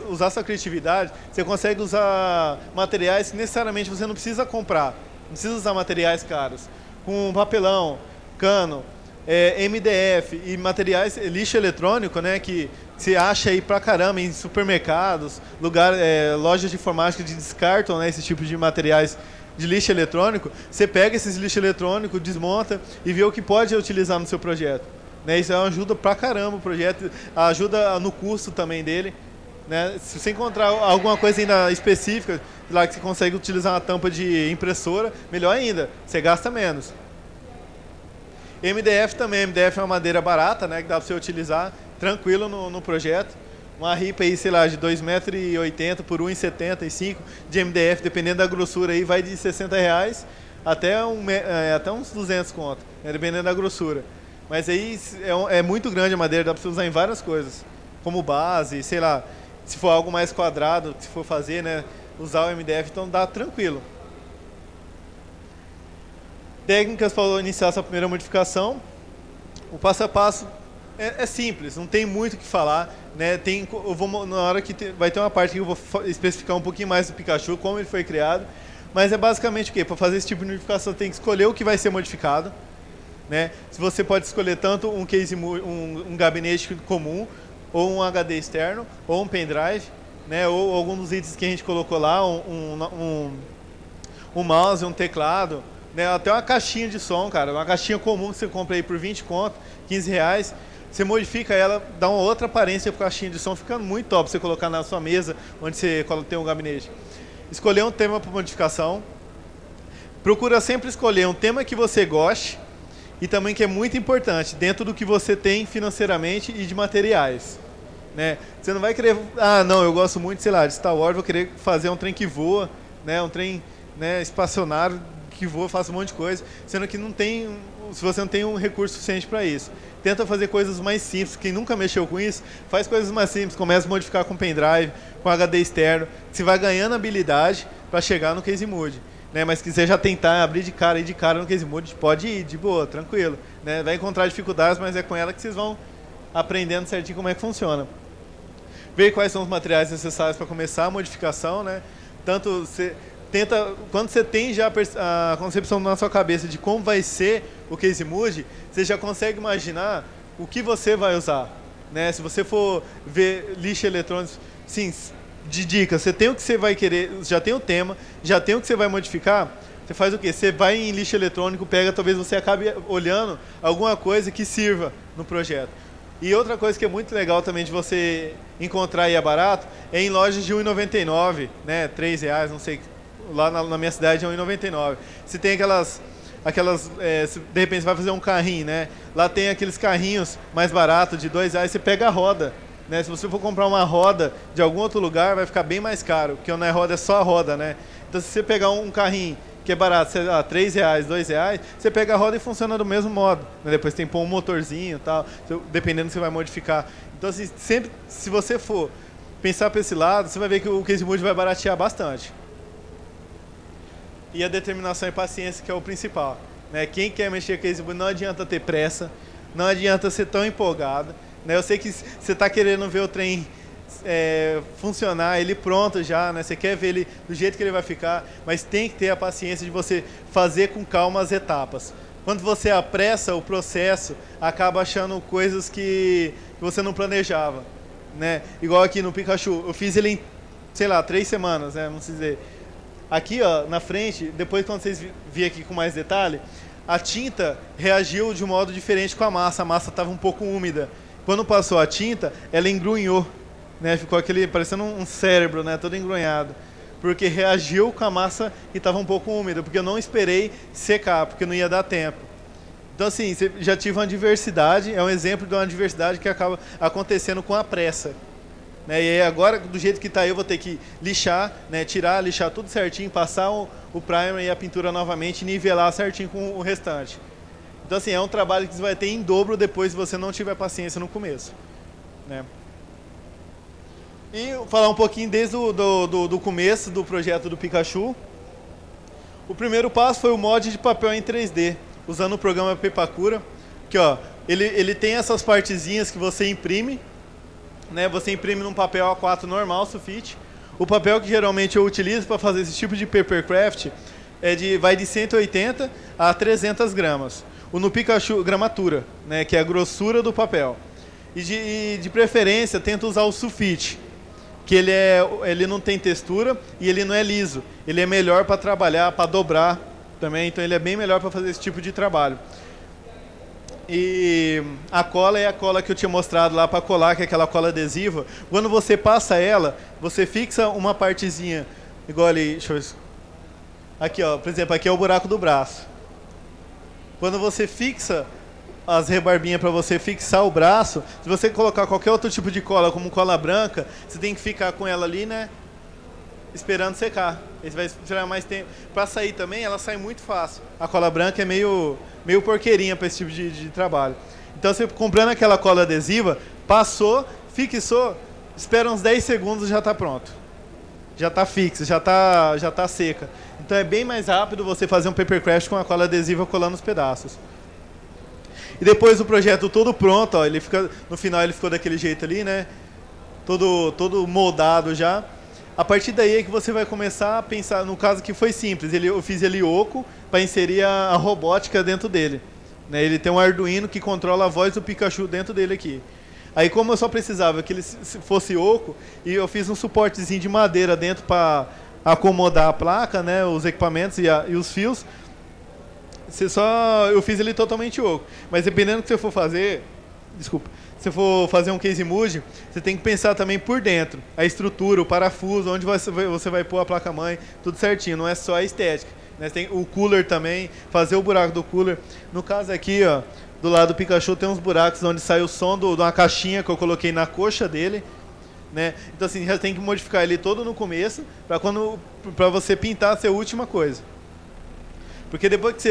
S1: usar sua criatividade, você consegue usar materiais que necessariamente você não precisa comprar, não precisa usar materiais caros, com papelão, cano, MDF e materiais, lixo eletrônico, né, que você acha aí pra caramba em supermercados, lojas de informática que descartam, né, esse tipo de materiais de lixo eletrônico. Você pega esses lixo eletrônico, desmonta e vê o que pode utilizar no seu projeto. Né, isso é uma ajuda pra caramba o projeto, ajuda no custo também dele. Né? Se você encontrar alguma coisa ainda específica, lá que você consegue utilizar uma tampa de impressora, melhor ainda, você gasta menos. MDF também, MDF é uma madeira barata, né, que dá para você utilizar tranquilo no projeto. Uma ripa aí, sei lá, de 2,80 m por 1,75 m de MDF, dependendo da grossura aí, vai de R$60 até uns 200 conto, né, dependendo da grossura. Mas aí é muito grande a madeira, dá para você usar em várias coisas, como base, sei lá, se for algo mais quadrado, se for fazer, né, usar o MDF, então dá tranquilo. Técnicas para iniciar essa primeira modificação. O passo a passo é simples, não tem muito o que falar, né? Na hora que vai ter uma parte que eu vou especificar um pouquinho mais do Pikachu, como ele foi criado, mas é basicamente o quê? Para fazer esse tipo de modificação tem que escolher o que vai ser modificado, né? Se você pode escolher tanto um gabinete comum, ou um HD externo, ou um pendrive, né? Ou algum dos itens que a gente colocou lá, um mouse, um teclado, né? Até uma caixinha de som, cara, uma caixinha comum que você compra aí por 20 conto, R$15, você modifica ela, dá uma outra aparência para a caixinha de som, fica muito top você colocar na sua mesa, onde você tem um gabinete. Escolher um tema para modificação. Procura sempre escolher um tema que você goste e também que é muito importante, dentro do que você tem financeiramente e de materiais. Né? Você não vai querer, não, eu gosto muito, sei lá, de Star Wars, vou querer fazer um trem que voa, né? Um trem, né, espacionário que voa, faça um monte de coisa, sendo que não tem, se você não tem um recurso suficiente para isso. Tenta fazer coisas mais simples. Quem nunca mexeu com isso, faz coisas mais simples. Começa a modificar com pendrive, com HD externo. Você vai ganhando habilidade para chegar no Case Mood. Né? Mas se quiser já tentar abrir de cara no Case Mood, pode ir, de boa, tranquilo. Né? Vai encontrar dificuldades, mas é com ela que vocês vão aprendendo certinho como é que funciona. Ver quais são os materiais necessários para começar a modificação. Né? Tanto você tenta, quando você tem já a concepção na sua cabeça de como vai ser o Case Mood, você já consegue imaginar o que você vai usar. Né? Se você for ver lixo eletrônico, sim, de dica, você tem o que você vai querer, já tem o tema, já tem o que você vai modificar, você faz o quê? Você vai em lixo eletrônico, pega, talvez você acabe olhando alguma coisa que sirva no projeto. E outra coisa que é muito legal também de você encontrar e é barato, é em lojas de R$1,99, né? R$3, não sei, lá na minha cidade é R$1,99. Se tem aquelas de repente você vai fazer um carrinho, né? Lá tem aqueles carrinhos mais baratos de R$2, você pega a roda. Né? Se você for comprar uma roda de algum outro lugar, vai ficar bem mais caro, porque na roda é só a roda, né? Então se você pegar um carrinho que é barato, sei lá, R$3, R$2, você pega a roda e funciona do mesmo modo. Né? Depois tem que pôr um motorzinho e tal, dependendo do que você vai modificar. Então assim, sempre, se você for pensar para esse lado, você vai ver que o Case Mood vai baratear bastante. E a determinação e paciência, que é o principal. Né? Quem quer mexer com Case Mood, não adianta ter pressa, não adianta ser tão empolgado. Né? Eu sei que você está querendo ver o trem funcionar, ele pronto já, né? Você quer ver ele do jeito que ele vai ficar, mas tem que ter a paciência de você fazer com calma as etapas. Quando você apressa o processo, acaba achando coisas que você não planejava. Né? Igual aqui no Pikachu, eu fiz ele em, sei lá, 3 semanas, né? Vamos dizer. Aqui, ó, na frente, depois quando vocês virem aqui com mais detalhe, a tinta reagiu de um modo diferente com a massa estava um pouco úmida. Quando passou a tinta, ela engrunhou, né? Ficou aquele, parecendo um cérebro, né? Todo engrunhado. Porque reagiu com a massa e estava um pouco úmida, porque eu não esperei secar, porque não ia dar tempo. Então, assim, já tive uma diversidade, é um exemplo de uma diversidade que acaba acontecendo com a pressa. Né? E aí agora, do jeito que está aí, eu vou ter que lixar, né? Lixar tudo certinho, passar o primer e a pintura novamente e nivelar certinho com o restante. Então, assim, é um trabalho que você vai ter em dobro depois se você não tiver paciência no começo. Né? E falar um pouquinho desde do começo do projeto do Pikachu. O primeiro passo foi o mod de papel em 3D, usando o programa Pepakura. Que, ó, ele tem essas partezinhas que você imprime. Né? Você imprime num papel A4 normal, sulfite. O papel que geralmente eu utilizo para fazer esse tipo de papercraft vai de 180 a 300 gramas. O no Pikachu, gramatura, né? Que é a grossura do papel. E de preferência, tenta usar o sulfite, que ele não tem textura e ele não é liso. Ele é melhor para trabalhar, para dobrar também, então ele é bem melhor para fazer esse tipo de trabalho. E a cola é a cola que eu tinha mostrado lá para colar, que é aquela cola adesiva. Quando você passa ela, você fixa uma partezinha, igual ali, deixa eu ver. Aqui, ó, por exemplo, aqui é o buraco do braço. Quando você fixa as rebarbinhas para você fixar o braço, se você colocar qualquer outro tipo de cola, como cola branca, você tem que ficar com ela ali, né? Esperando secar. Esse vai tirar mais tempo. Para sair também, ela sai muito fácil. A cola branca é meio porqueirinha para esse tipo de trabalho. Então, você comprando aquela cola adesiva, passou, fixou, espera uns 10 segundos e já está pronto. Já está fixa, já tá seca. Então é bem mais rápido você fazer um papercraft com a cola adesiva colando os pedaços. E depois o projeto todo pronto, ó, no final ele ficou daquele jeito ali, né? Todo moldado já. A partir daí é que você vai começar a pensar, no caso que foi simples, eu fiz ele oco para inserir a robótica dentro dele. Né? Ele tem um Arduino que controla a voz do Pikachu dentro dele aqui. Aí como eu só precisava que ele fosse oco, e eu fiz um suportezinho de madeira dentro para acomodar a placa, né, os equipamentos e os fios, eu fiz ele totalmente oco. Mas dependendo do que você for fazer, desculpa, você for fazer um case image, você tem que pensar também por dentro. A estrutura, o parafuso, onde você vai pôr a placa-mãe, tudo certinho. Não é só a estética. Né? Tem o cooler também, fazer o buraco do cooler. No caso aqui, ó, do lado do Pikachu tem uns buracos onde sai o som de uma caixinha que eu coloquei na coxa dele. Né? Então assim, já tem que modificar ele todo no começo, para você pintar ser a última coisa. Porque depois que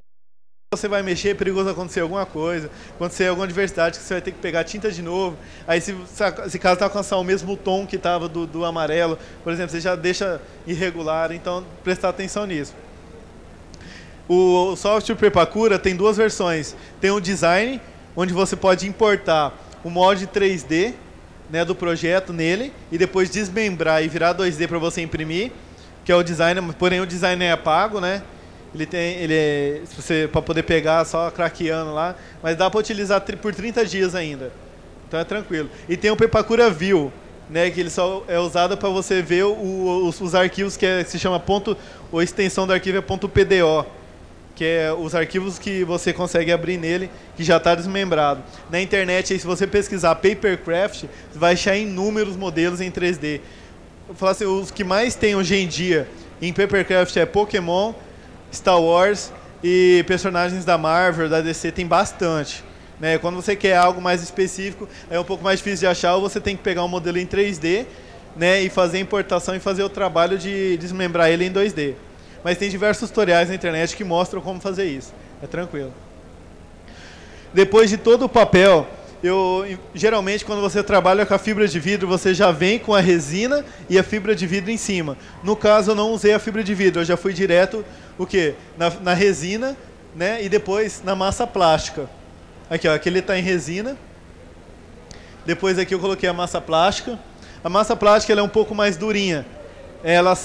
S1: você vai mexer, é perigoso acontecer alguma coisa, acontecer alguma adversidade que você vai ter que pegar tinta de novo. Aí se caso alcançar o mesmo tom que estava do amarelo, por exemplo, você já deixa irregular, então prestar atenção nisso. O software Prepacura tem duas versões. Tem o design, onde você pode importar o mod 3D, né, do projeto nele, e depois desmembrar e virar 2D para você imprimir, que é o design, porém o design é pago, né? Se você para poder pegar só craqueando lá, mas dá para utilizar por 30 dias ainda. Então é tranquilo. E tem o Prepacura View, né, que ele só é usado para você ver os arquivos que se chama a extensão do arquivo é .pdo, que é os arquivos que você consegue abrir nele, que já está desmembrado. Na internet, aí, se você pesquisar Papercraft, você vai achar inúmeros modelos em 3D. Eu vou falar assim, os que mais tem hoje em dia em Papercraft é Pokémon, Star Wars e personagens da Marvel, da DC, tem bastante. Né? Quando você quer algo mais específico, é um pouco mais difícil de achar, ou você tem que pegar um modelo em 3D, né, e fazer a importação e fazer o trabalho de desmembrar ele em 2D. Mas tem diversos tutoriais na internet que mostram como fazer isso. É tranquilo. Depois de todo o papel, geralmente quando você trabalha com a fibra de vidro, você já vem com a resina e a fibra de vidro em cima. No caso, eu não usei a fibra de vidro, eu já fui direto o quê? Na resina, né, e depois na massa plástica. Aqui, ó, aqui ele está em resina. Depois aqui eu coloquei a massa plástica. A massa plástica ela é um pouco mais durinha. Ela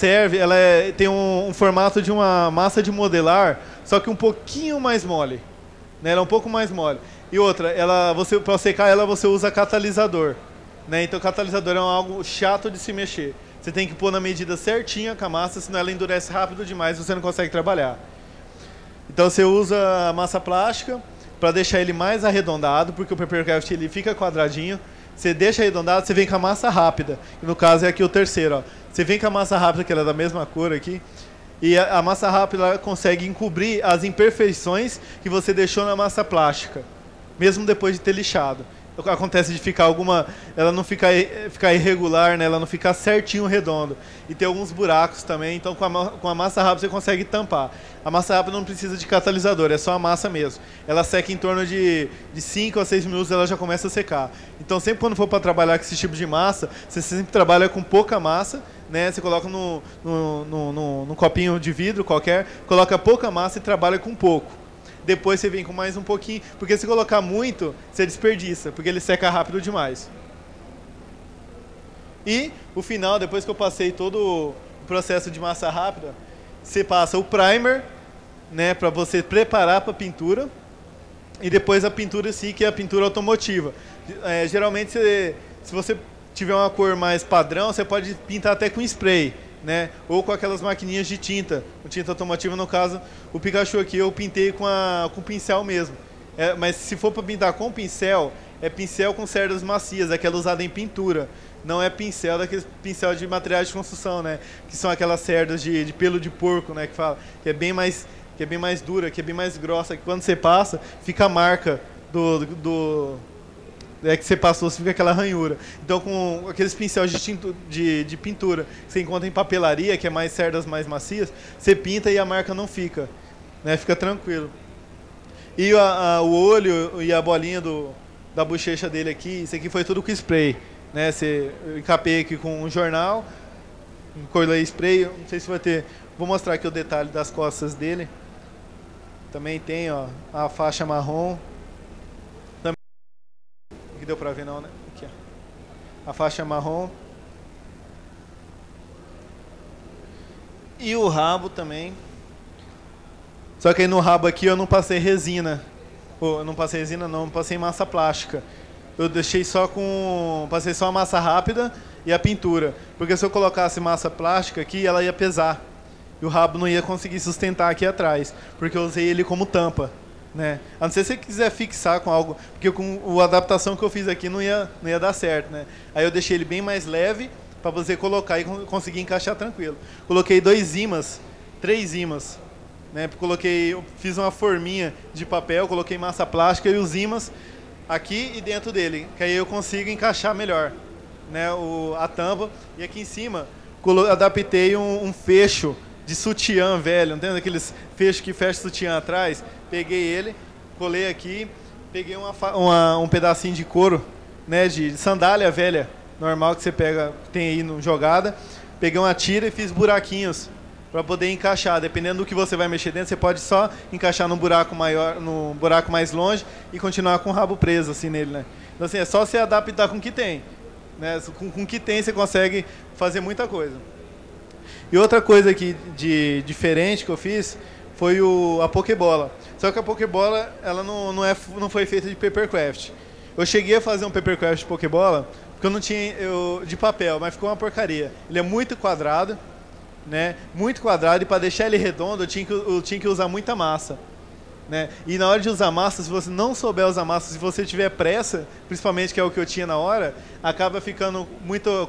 S1: tem um formato de uma massa de modelar, só que um pouquinho mais mole. Né? Ela é um pouco mais mole. E outra, para secar ela você usa catalisador. Né? Então catalisador é algo chato de se mexer. Você tem que pôr na medida certinha com a massa, senão ela endurece rápido demais e você não consegue trabalhar. Então você usa a massa plástica para deixar ele mais arredondado, porque o Papercraft ele fica quadradinho. Você deixa arredondado, você vem com a massa rápida. E no caso é aqui o terceiro, ó. Você vem com a massa rápida, que ela é da mesma cor aqui, e a massa rápida ela consegue encobrir as imperfeições que você deixou na massa plástica, mesmo depois de ter lixado. Acontece de ficar ela não ficar irregular, né? Ela não ficar certinho redondo. E tem alguns buracos também, então com a massa rápida você consegue tampar. A massa rápida não precisa de catalisador, é só a massa mesmo. Ela seca em torno de 5 a 6 minutos, ela já começa a secar. Então sempre quando for para trabalhar com esse tipo de massa, você sempre trabalha com pouca massa, né? Você coloca no copinho de vidro qualquer, coloca pouca massa e trabalha com pouco. Depois você vem com mais um pouquinho, porque se colocar muito, você desperdiça, porque ele seca rápido demais. E o final, depois que eu passei todo o processo de massa rápida, você passa o primer, né, para você preparar para a pintura, e depois a pintura sim, que é a pintura automotiva. Geralmente, se você tiver uma cor mais padrão, você pode pintar até com spray. Né? Ou com aquelas maquininhas de tinta, com tinta automotiva, no caso, o Pikachu aqui eu pintei com pincel mesmo. Mas se for para pintar com pincel, é pincel com cerdas macias, aquela usada em pintura. Não é pincel daqueles pincel de materiais de construção, né? Que são aquelas cerdas de pelo de porco, né? Que é bem mais dura, que é bem mais grossa, que quando você passa, fica a marca que você passou, fica aquela ranhura. Então, com aqueles pincéis de pintura que você encontra em papelaria, que é mais cerdas mais macias, você pinta e a marca não fica. Né? Fica tranquilo. E o olho e a bolinha da bochecha dele aqui, isso aqui foi tudo com spray. Né? Eu encapei aqui com um jornal, colei spray, não sei se vai ter... Vou mostrar aqui o detalhe das costas dele. Também tem, ó, a faixa marrom. Que deu pra ver não, né? Aqui, ó. A faixa marrom. E o rabo também. Só que aí no rabo aqui eu não passei resina. Eu não passei resina não, passei massa plástica. Eu deixei passei só a massa rápida e a pintura. Porque se eu colocasse massa plástica aqui, ela ia pesar. E o rabo não ia conseguir sustentar aqui atrás. Porque eu usei ele como tampa. né? A não ser se você quiser fixar com algo, porque com a adaptação que eu fiz aqui não ia dar certo, né? Aí eu deixei ele bem mais leve para você colocar e conseguir encaixar tranquilo. Coloquei 2 ímãs, 3 ímãs, né? Fiz uma forminha de papel, coloquei massa plástica e os ímãs aqui e dentro dele, que aí eu consigo encaixar melhor, né? A tampa. E aqui em cima adaptei um fecho de sutiã velho, não tem aqueles fechos que fecha sutiã atrás? Peguei ele, colei aqui, peguei um pedacinho de couro, né, de sandália velha, normal que você pega, tem aí no jogada. Peguei uma tira e fiz buraquinhos para poder encaixar. Dependendo do que você vai mexer dentro, você pode só encaixar num buraco maior, num buraco mais longe e continuar com o rabo preso assim nele, né? Então assim, é só se adaptar com o que tem, né? Com o que tem você consegue fazer muita coisa. E outra coisa aqui de diferente que eu fiz foi a Pokébola. Só que a Pokébola ela não foi feita de papercraft. Eu cheguei a fazer um papercraft de Pokébola porque eu não tinha de papel, mas ficou uma porcaria. Ele é muito quadrado, né? Muito quadrado, e para deixar ele redondo eu tinha que usar muita massa, né? E na hora de usar massa, se você não souber usar massa, se você tiver pressa, principalmente que é o que eu tinha na hora, acaba ficando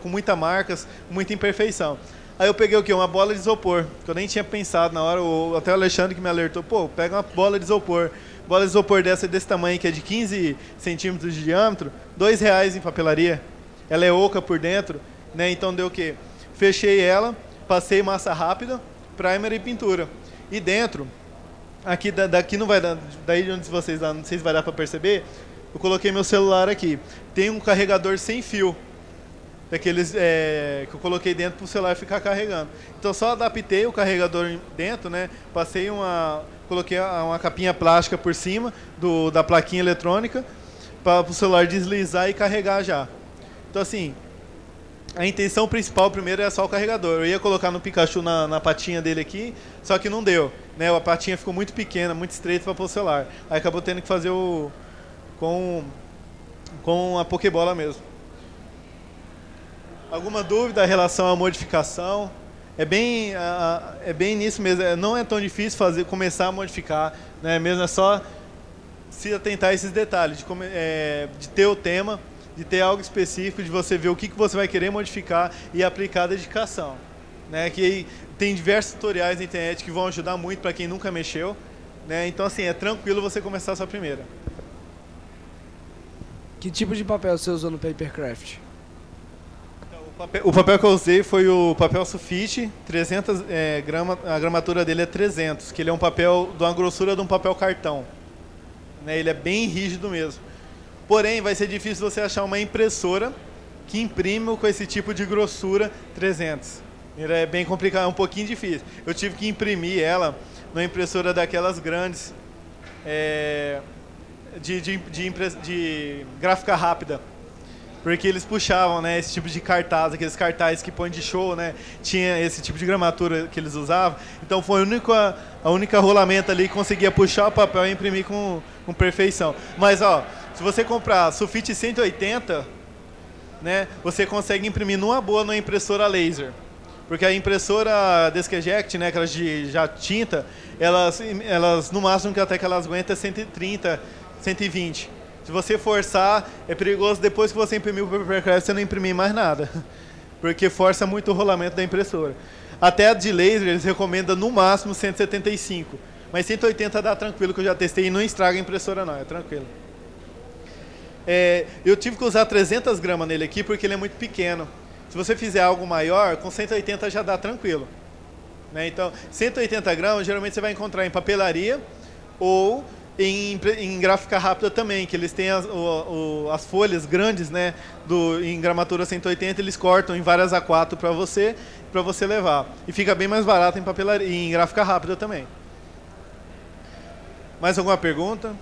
S1: com muitas marcas, muita imperfeição. Aí eu peguei o quê? Uma bola de isopor, que eu nem tinha pensado na hora, até o Alexandre que me alertou, pô, pega uma bola de isopor. Bola de isopor desse tamanho, que é de 15 centímetros de diâmetro, R$2 em papelaria. Ela é oca por dentro, né? Então deu o quê? Fechei ela, passei massa rápida, primer e pintura. E dentro, aqui daqui não vai dar, daí onde vocês lá, não sei se vai dar para perceber, eu coloquei meu celular aqui. Tem um carregador sem fio, daqueles que eu coloquei dentro para o celular ficar carregando. Então só adaptei o carregador dentro, né? Coloquei uma capinha plástica por cima da plaquinha eletrônica para o celular deslizar e carregar já. Então assim, a intenção principal primeiro é só o carregador. Eu ia colocar no Pikachu na patinha dele aqui, só que não deu, né? A patinha ficou muito pequena, muito estreita para pôr o celular. Aí acabou tendo que fazer com a Pokébola mesmo. Alguma dúvida em relação à modificação? É bem nisso mesmo. Não é tão difícil começar a modificar, né? Mesmo é só se atentar a esses detalhes, de ter o tema, de ter algo específico, de você ver o que você vai querer modificar e aplicar a dedicação, né? Que tem diversos tutoriais na internet que vão ajudar muito para quem nunca mexeu, né? Então assim, é tranquilo você começar a sua primeira.
S2: Que tipo de papel você usou no Papercraft?
S1: O papel que eu usei foi o papel sulfite, 300 gramas, a gramatura dele é 300, que ele é um papel de uma grossura de um papel cartão, né? Ele é bem rígido mesmo. Porém, vai ser difícil você achar uma impressora que imprima com esse tipo de grossura 300. Ele é bem complicado, é um pouquinho difícil. Eu tive que imprimir ela numa impressora daquelas grandes, de gráfica rápida. Porque eles puxavam, né, esse tipo de cartaz, aqueles cartazes que põem de show, né? Tinha esse tipo de gramatura que eles usavam. Então foi a única rolamento ali que conseguia puxar o papel e imprimir com perfeição. Mas, ó, se você comprar sulfite 180, né, você consegue imprimir numa boa numa impressora laser. Porque a impressora DeskEject, né, aquelas de já tinta, elas no máximo que até que elas aguentam é 130, 120. Se você forçar, é perigoso depois que você imprimir o Papercraft, você não imprimir mais nada. Porque força muito o rolamento da impressora. Até a de laser, eles recomendam no máximo 175. Mas 180 dá tranquilo, que eu já testei e não estraga a impressora não, é tranquilo. Eu tive que usar 300 gramas nele aqui porque ele é muito pequeno. Se você fizer algo maior, com 180 já dá tranquilo, né? Então, 180 gramas geralmente você vai encontrar em papelaria ou em gráfica rápida também, que eles têm as folhas grandes, né, em gramatura 180, eles cortam em várias A4 para você levar. E fica bem mais barato em papelaria, em gráfica rápida também. Mais alguma pergunta?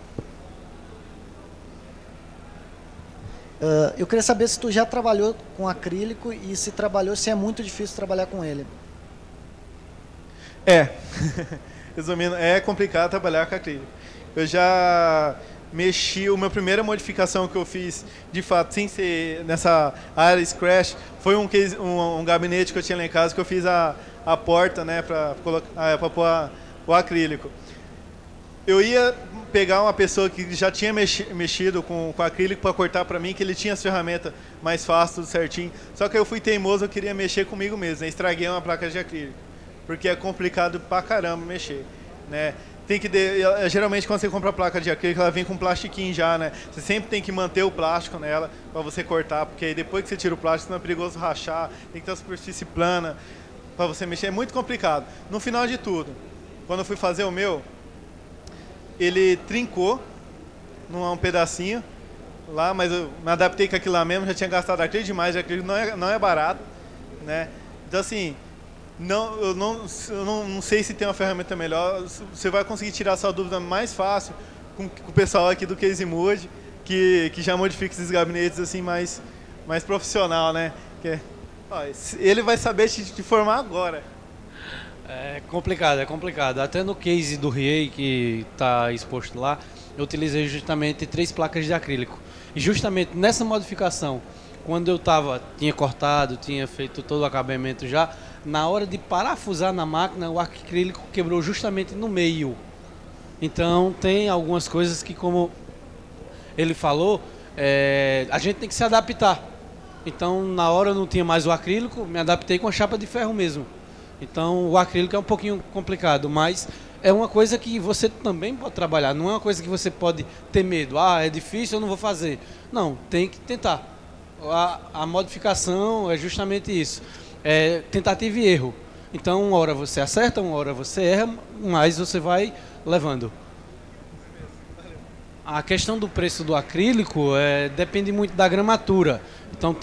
S3: Eu queria saber se tu já trabalhou com acrílico e se trabalhou, se é muito difícil trabalhar com ele.
S1: Resumindo, é complicado trabalhar com acrílico. Eu já mexi, a minha primeira modificação que eu fiz, de fato, sem ser nessa área Scratch, foi um gabinete que eu tinha lá em casa, que eu fiz a porta, né, para pôr o acrílico. eu ia pegar uma pessoa que já tinha mexido com acrílico para cortar para mim, que ele tinha as ferramentas mais fáceis, tudo certinho. Só que eu fui teimoso, eu queria mexer comigo mesmo, né? Estraguei uma placa de acrílico, porque é complicado pra caramba mexer, né? Tem que geralmente quando você compra a placa de acrílico, ela vem com plastiquinho já, né? Você sempre tem que manter o plástico nela para você cortar, porque aí depois que você tira o plástico, não é perigoso rachar, tem que ter uma superfície plana para você mexer, é muito complicado. No final de tudo, quando eu fui fazer o meu, ele trincou num pedacinho lá, mas eu me adaptei com aquilo lá mesmo, já tinha gastado acrílico demais, acrílico não é barato, né? Então assim, eu não sei se tem uma ferramenta melhor, você vai conseguir tirar essa dúvida mais fácil com o pessoal aqui do Case Mood, que já modifica esses gabinetes assim mais profissional, né? Ó, ele vai saber te formar agora.
S4: É complicado. Até no case do Riei, que está exposto lá, eu utilizei justamente 3 placas de acrílico. E justamente nessa modificação, quando eu tinha cortado, tinha feito todo o acabamento já, na hora de parafusar na máquina, o acrílico quebrou justamente no meio. Então tem algumas coisas que, como ele falou, a gente tem que se adaptar. Então na hora eu não tinha mais o acrílico, me adaptei com a chapa de ferro mesmo. Então o acrílico é um pouquinho complicado, mas é uma coisa que você também pode trabalhar. Não é uma coisa que você pode ter medo. Ah, é difícil, eu não vou fazer. Não, tem que tentar. A modificação é justamente isso. É tentativa e erro. Então uma hora você acerta, uma hora você erra, mas você vai levando. A questão do preço do acrílico depende muito da gramatura. Então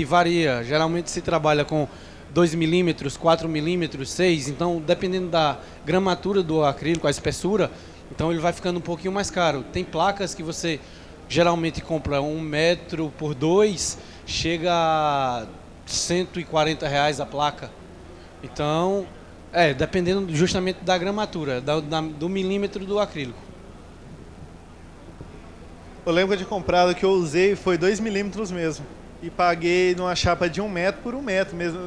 S4: varia. Geralmente se trabalha com 2 milímetros, 4 milímetros, 6. Então, dependendo da gramatura do acrílico, a espessura, então ele vai ficando um pouquinho mais caro. Tem placas que você geralmente compra 1 metro por 2, chega a R$140 a placa. Então, dependendo justamente da gramatura, do milímetro do acrílico.
S1: Eu lembro de comprado que eu usei foi 2 milímetros mesmo. E paguei numa chapa de 1 metro por 1 metro mesmo.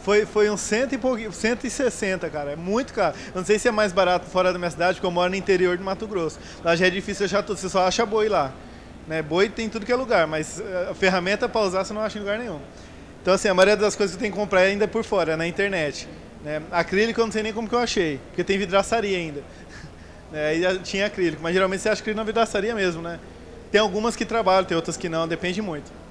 S1: Foi uns 160, cara. É muito caro. Eu não sei se é mais barato fora da minha cidade, porque eu moro no interior de Mato Grosso. Lá já é difícil achar tudo, você só acha boi lá. Né? Boi tem tudo que é lugar, mas a ferramenta para usar você não acha em lugar nenhum. Então assim, a maioria das coisas que eu tenho que comprar ainda é por fora, na internet. Né? Acrílico eu não sei nem como que eu achei, porque tem vidraçaria ainda. Aí tinha acrílico, mas geralmente você acha acrílico na vidraçaria mesmo, né? Tem algumas que trabalham, tem outras que não, depende muito.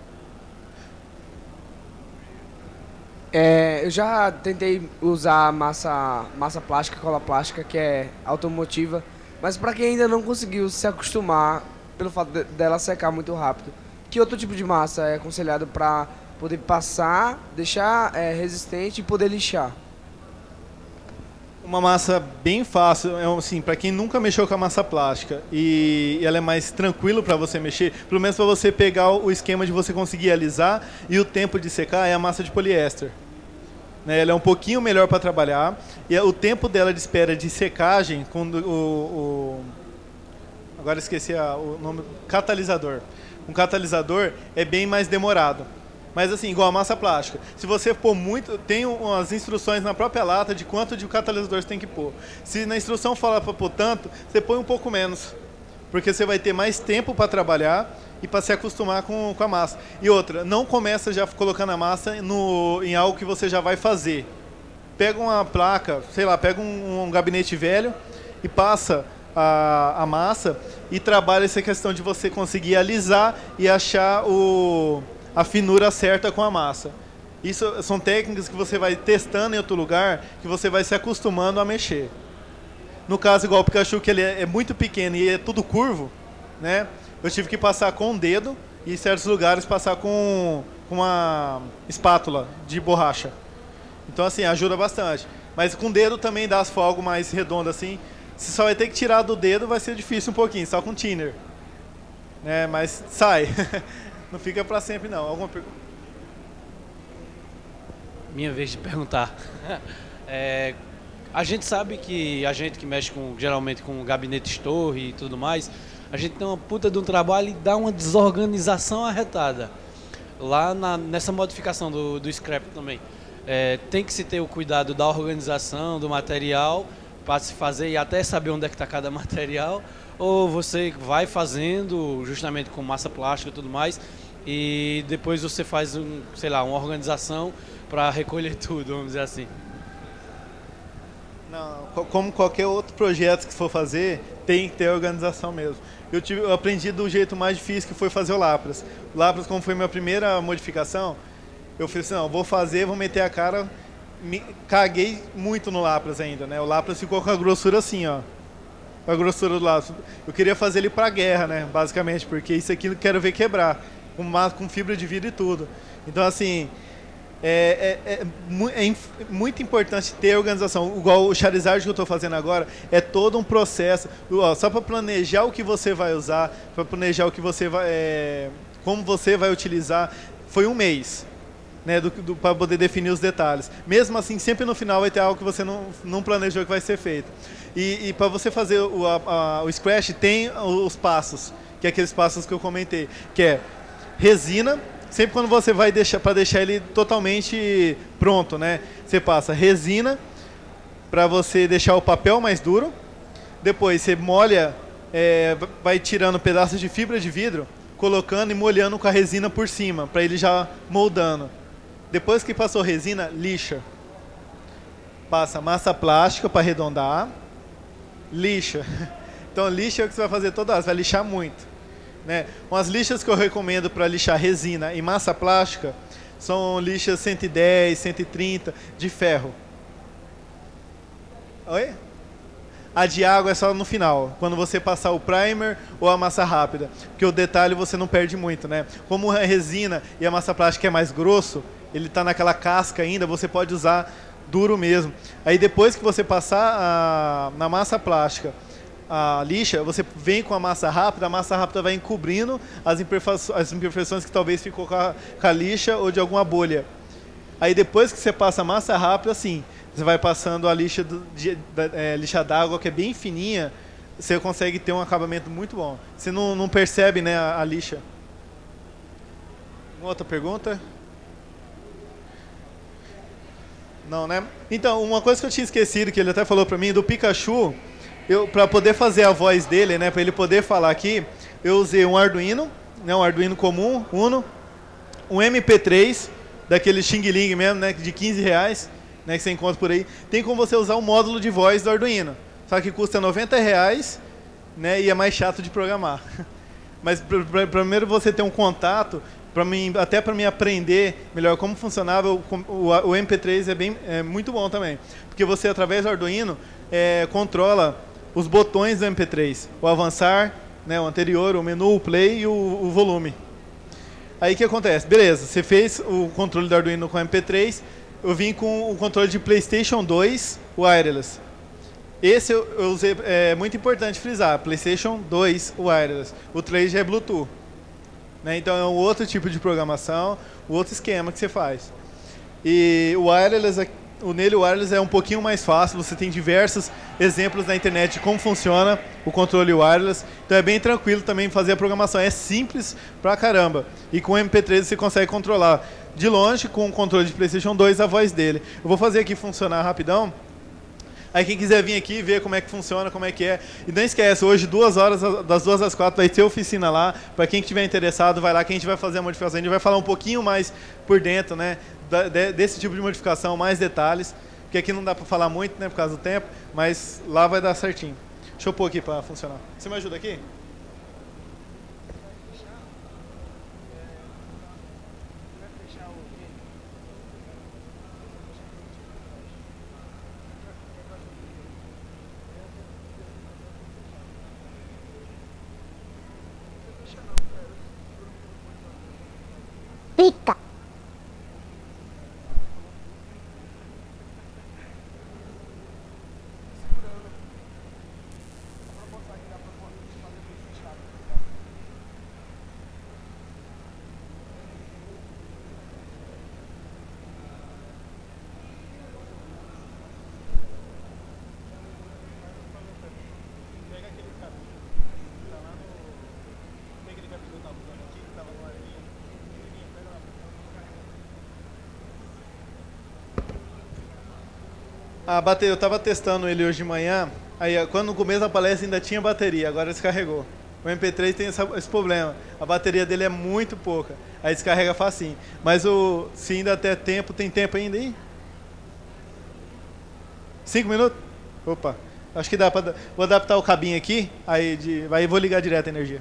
S2: Eu já tentei usar massa plástica, cola plástica, que é automotiva, mas para quem ainda não conseguiu se acostumar pelo fato dela secar muito rápido, que outro tipo de massa é aconselhado para poder passar, deixar resistente e poder lixar?
S1: Uma massa bem fácil, assim, para quem nunca mexeu com a massa plástica e ela é mais tranquilo para você mexer, pelo menos para você pegar o esquema de você conseguir alisar e o tempo de secar, é a massa de poliéster. Né, ela é um pouquinho melhor para trabalhar e o tempo dela de espera de secagem com agora esqueci o nome, catalisador. Um catalisador é bem mais demorado. Mas assim, igual a massa plástica. Se você pôr muito, tem umas instruções na própria lata de quanto de catalisador você tem que pôr. Se na instrução fala para pôr tanto, você põe um pouco menos. Porque você vai ter mais tempo para trabalhar e para se acostumar com a massa. E outra, não começa já colocando a massa em algo que você já vai fazer. Pega uma placa, sei lá, pega um gabinete velho e passa a massa e trabalha essa questão de você conseguir alisar e achar a finura certa com a massa. Isso são técnicas que você vai testando em outro lugar, que você vai se acostumando a mexer. No caso, igual o Pikachu, que ele é muito pequeno e é tudo curvo, né? Eu tive que passar com o dedo e em certos lugares passar com uma espátula de borracha. Então, assim, ajuda bastante. Mas com o dedo também dá as folgas mais redondas, assim. Você só vai ter que tirar do dedo, vai ser difícil um pouquinho, só com thinner. Né? Mas sai. Não fica para sempre, não. Alguma pergunta?
S4: Minha vez de perguntar. A gente sabe que a gente que mexe geralmente com gabinetes torre e tudo mais, a gente tem uma puta de um trabalho e dá uma desorganização arretada. Lá nessa modificação do scrap também. Tem que se ter o cuidado da organização, do material, para se fazer e até saber onde é que está cada material, ou você vai fazendo justamente com massa plástica e tudo mais, e depois você faz sei lá, uma organização para recolher tudo, vamos dizer assim?
S1: Não, como qualquer outro projeto que for fazer, tem que ter organização mesmo. Eu aprendi do jeito mais difícil, que foi fazer o Lapras. O Lapras, como foi minha primeira modificação, eu falei assim, não, vou fazer, vou meter a cara. Caguei muito no Lapras ainda, né? O Lapras ficou com a grossura assim, ó. A grossura do Lapras. Eu queria fazer ele pra guerra, né? Basicamente, porque isso aqui eu quero ver quebrar. Com fibra de vidro e tudo. Então, assim... É muito importante ter organização. Igual o Charizard que eu estou fazendo agora, é todo um processo. Só para planejar o que você vai usar, para planejar o que você vai, como você vai utilizar, foi um mês, né, para poder definir os detalhes. Mesmo assim, sempre no final vai ter algo que você não planejou que vai ser feito. E para você fazer o Scratch, tem os passos, que é aqueles passos que eu comentei, que é resina. Sempre quando você vai para deixar ele totalmente pronto, né? Você passa resina para você deixar o papel mais duro. Depois você molha, vai tirando pedaços de fibra de vidro, colocando e molhando com a resina por cima, para ele já moldando. Depois que passou resina, lixa. Passa massa plástica para arredondar. Lixa. Então lixa é o que você vai fazer toda hora, você vai lixar muito. Né? Umas lixas que eu recomendo para lixar resina e massa plástica são lixas 110, 130 de ferro. Oi? A de água é só no final, quando você passar o primer ou a massa rápida, porque o detalhe você não perde muito, né? Como a resina e a massa plástica é mais grosso, ele está naquela casca ainda, você pode usar duro mesmo. Aí depois que você passar na massa plástica a lixa, você vem com a massa rápida vai encobrindo as imperfeições que talvez ficou com a lixa ou de alguma bolha. Aí depois que você passa a massa rápida, assim, você vai passando a lixa lixa d'água, que é bem fininha, você consegue ter um acabamento muito bom. Você não percebe, né, a lixa. Uma outra pergunta? Não, né? Então, uma coisa que eu tinha esquecido, que ele até falou pra mim, do Pikachu... Para poder fazer a voz dele, né, para ele poder falar aqui, eu usei um Arduino, né, um Arduino comum, Uno, um MP3, daquele Xing Ling mesmo, né, de R$15, né, que você encontra por aí. Tem como você usar o módulo de voz do Arduino, só que custa R$90, né, e é mais chato de programar. Mas primeiro você ter um contato, até para mim aprender melhor como funcionava, o MP3 é muito bom também, porque você através do Arduino controla os botões do MP3, o avançar, né, o anterior, o menu, o play e o volume. Aí o que acontece? Beleza, você fez o controle do Arduino com o MP3, eu vim com o controle de PlayStation 2 wireless. Esse eu usei, é muito importante frisar, PlayStation 2 wireless, o 3 já é Bluetooth. Né, então é um outro tipo de programação, um outro esquema que você faz. E o wireless nele o wireless é um pouquinho mais fácil, você tem diversos exemplos na internet de como funciona o controle wireless, então é bem tranquilo também fazer a programação, é simples pra caramba, e com o MP3 você consegue controlar de longe com o controle de PlayStation 2 a voz dele. Eu vou fazer aqui funcionar rapidão, aí quem quiser vir aqui ver como é que funciona, como é que é, e não esquece, hoje 2 horas, das 2 às 4 vai ter oficina lá, para quem estiver interessado vai lá que a gente vai fazer a modificação, a gente vai falar um pouquinho mais por dentro, né, desse tipo de modificação, mais detalhes, porque aqui não dá para falar muito, né, por causa do tempo, mas lá vai dar certinho. Deixa eu pôr aqui para funcionar. Você me ajuda aqui?
S5: Pica.
S1: A bateria, eu estava testando ele hoje de manhã, aí quando no começo da palestra ainda tinha bateria, agora descarregou. O MP3 tem esse problema, a bateria dele é muito pouca, aí descarrega facinho. Mas se ainda der tempo, tem tempo ainda aí? 5 minutos? Opa, acho que dá para... Vou adaptar o cabinho aqui, aí vou ligar direto a energia.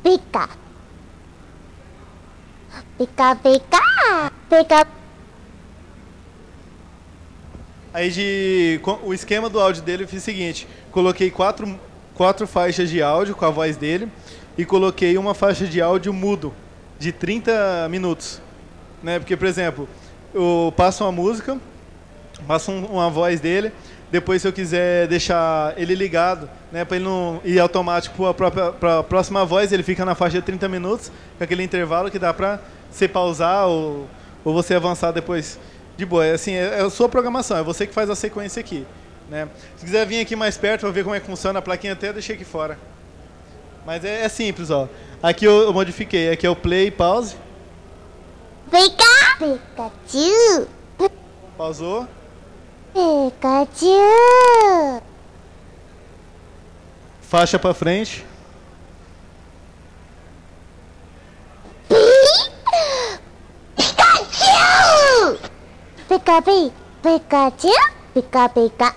S5: Pica. Pica, pica. Pica.
S1: Aí o esquema do áudio dele eu fiz o seguinte, coloquei quatro faixas de áudio com a voz dele e coloquei uma faixa de áudio mudo de 30 minutos, né? Porque, por exemplo, eu passo uma música, passo uma voz dele, depois se eu quiser deixar ele ligado, né, para ele não ir automático para a próxima voz, ele fica na faixa de 30 minutos, com aquele intervalo que dá para você pausar ou você avançar depois de boa. É assim, é a sua programação, é você que faz a sequência aqui, né? Se quiser vir aqui mais perto para ver como é que funciona a plaquinha, até eu deixei aqui fora. Mas é simples, ó. Aqui eu modifiquei, aqui é o play e pause.
S5: Pica. Pikachu.
S1: Pausou.
S5: Pikachu.
S1: Faixa para frente.
S5: Pikachu. Pica, pi. Pikachu. Pica, pica.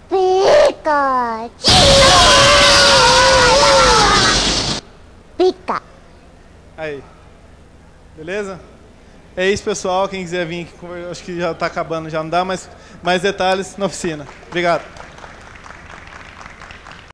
S5: Pikachu. Pica.
S1: Aí. Beleza? É isso, pessoal. Quem quiser vir aqui, acho que já está acabando, já não dá mais detalhes na oficina. Obrigado.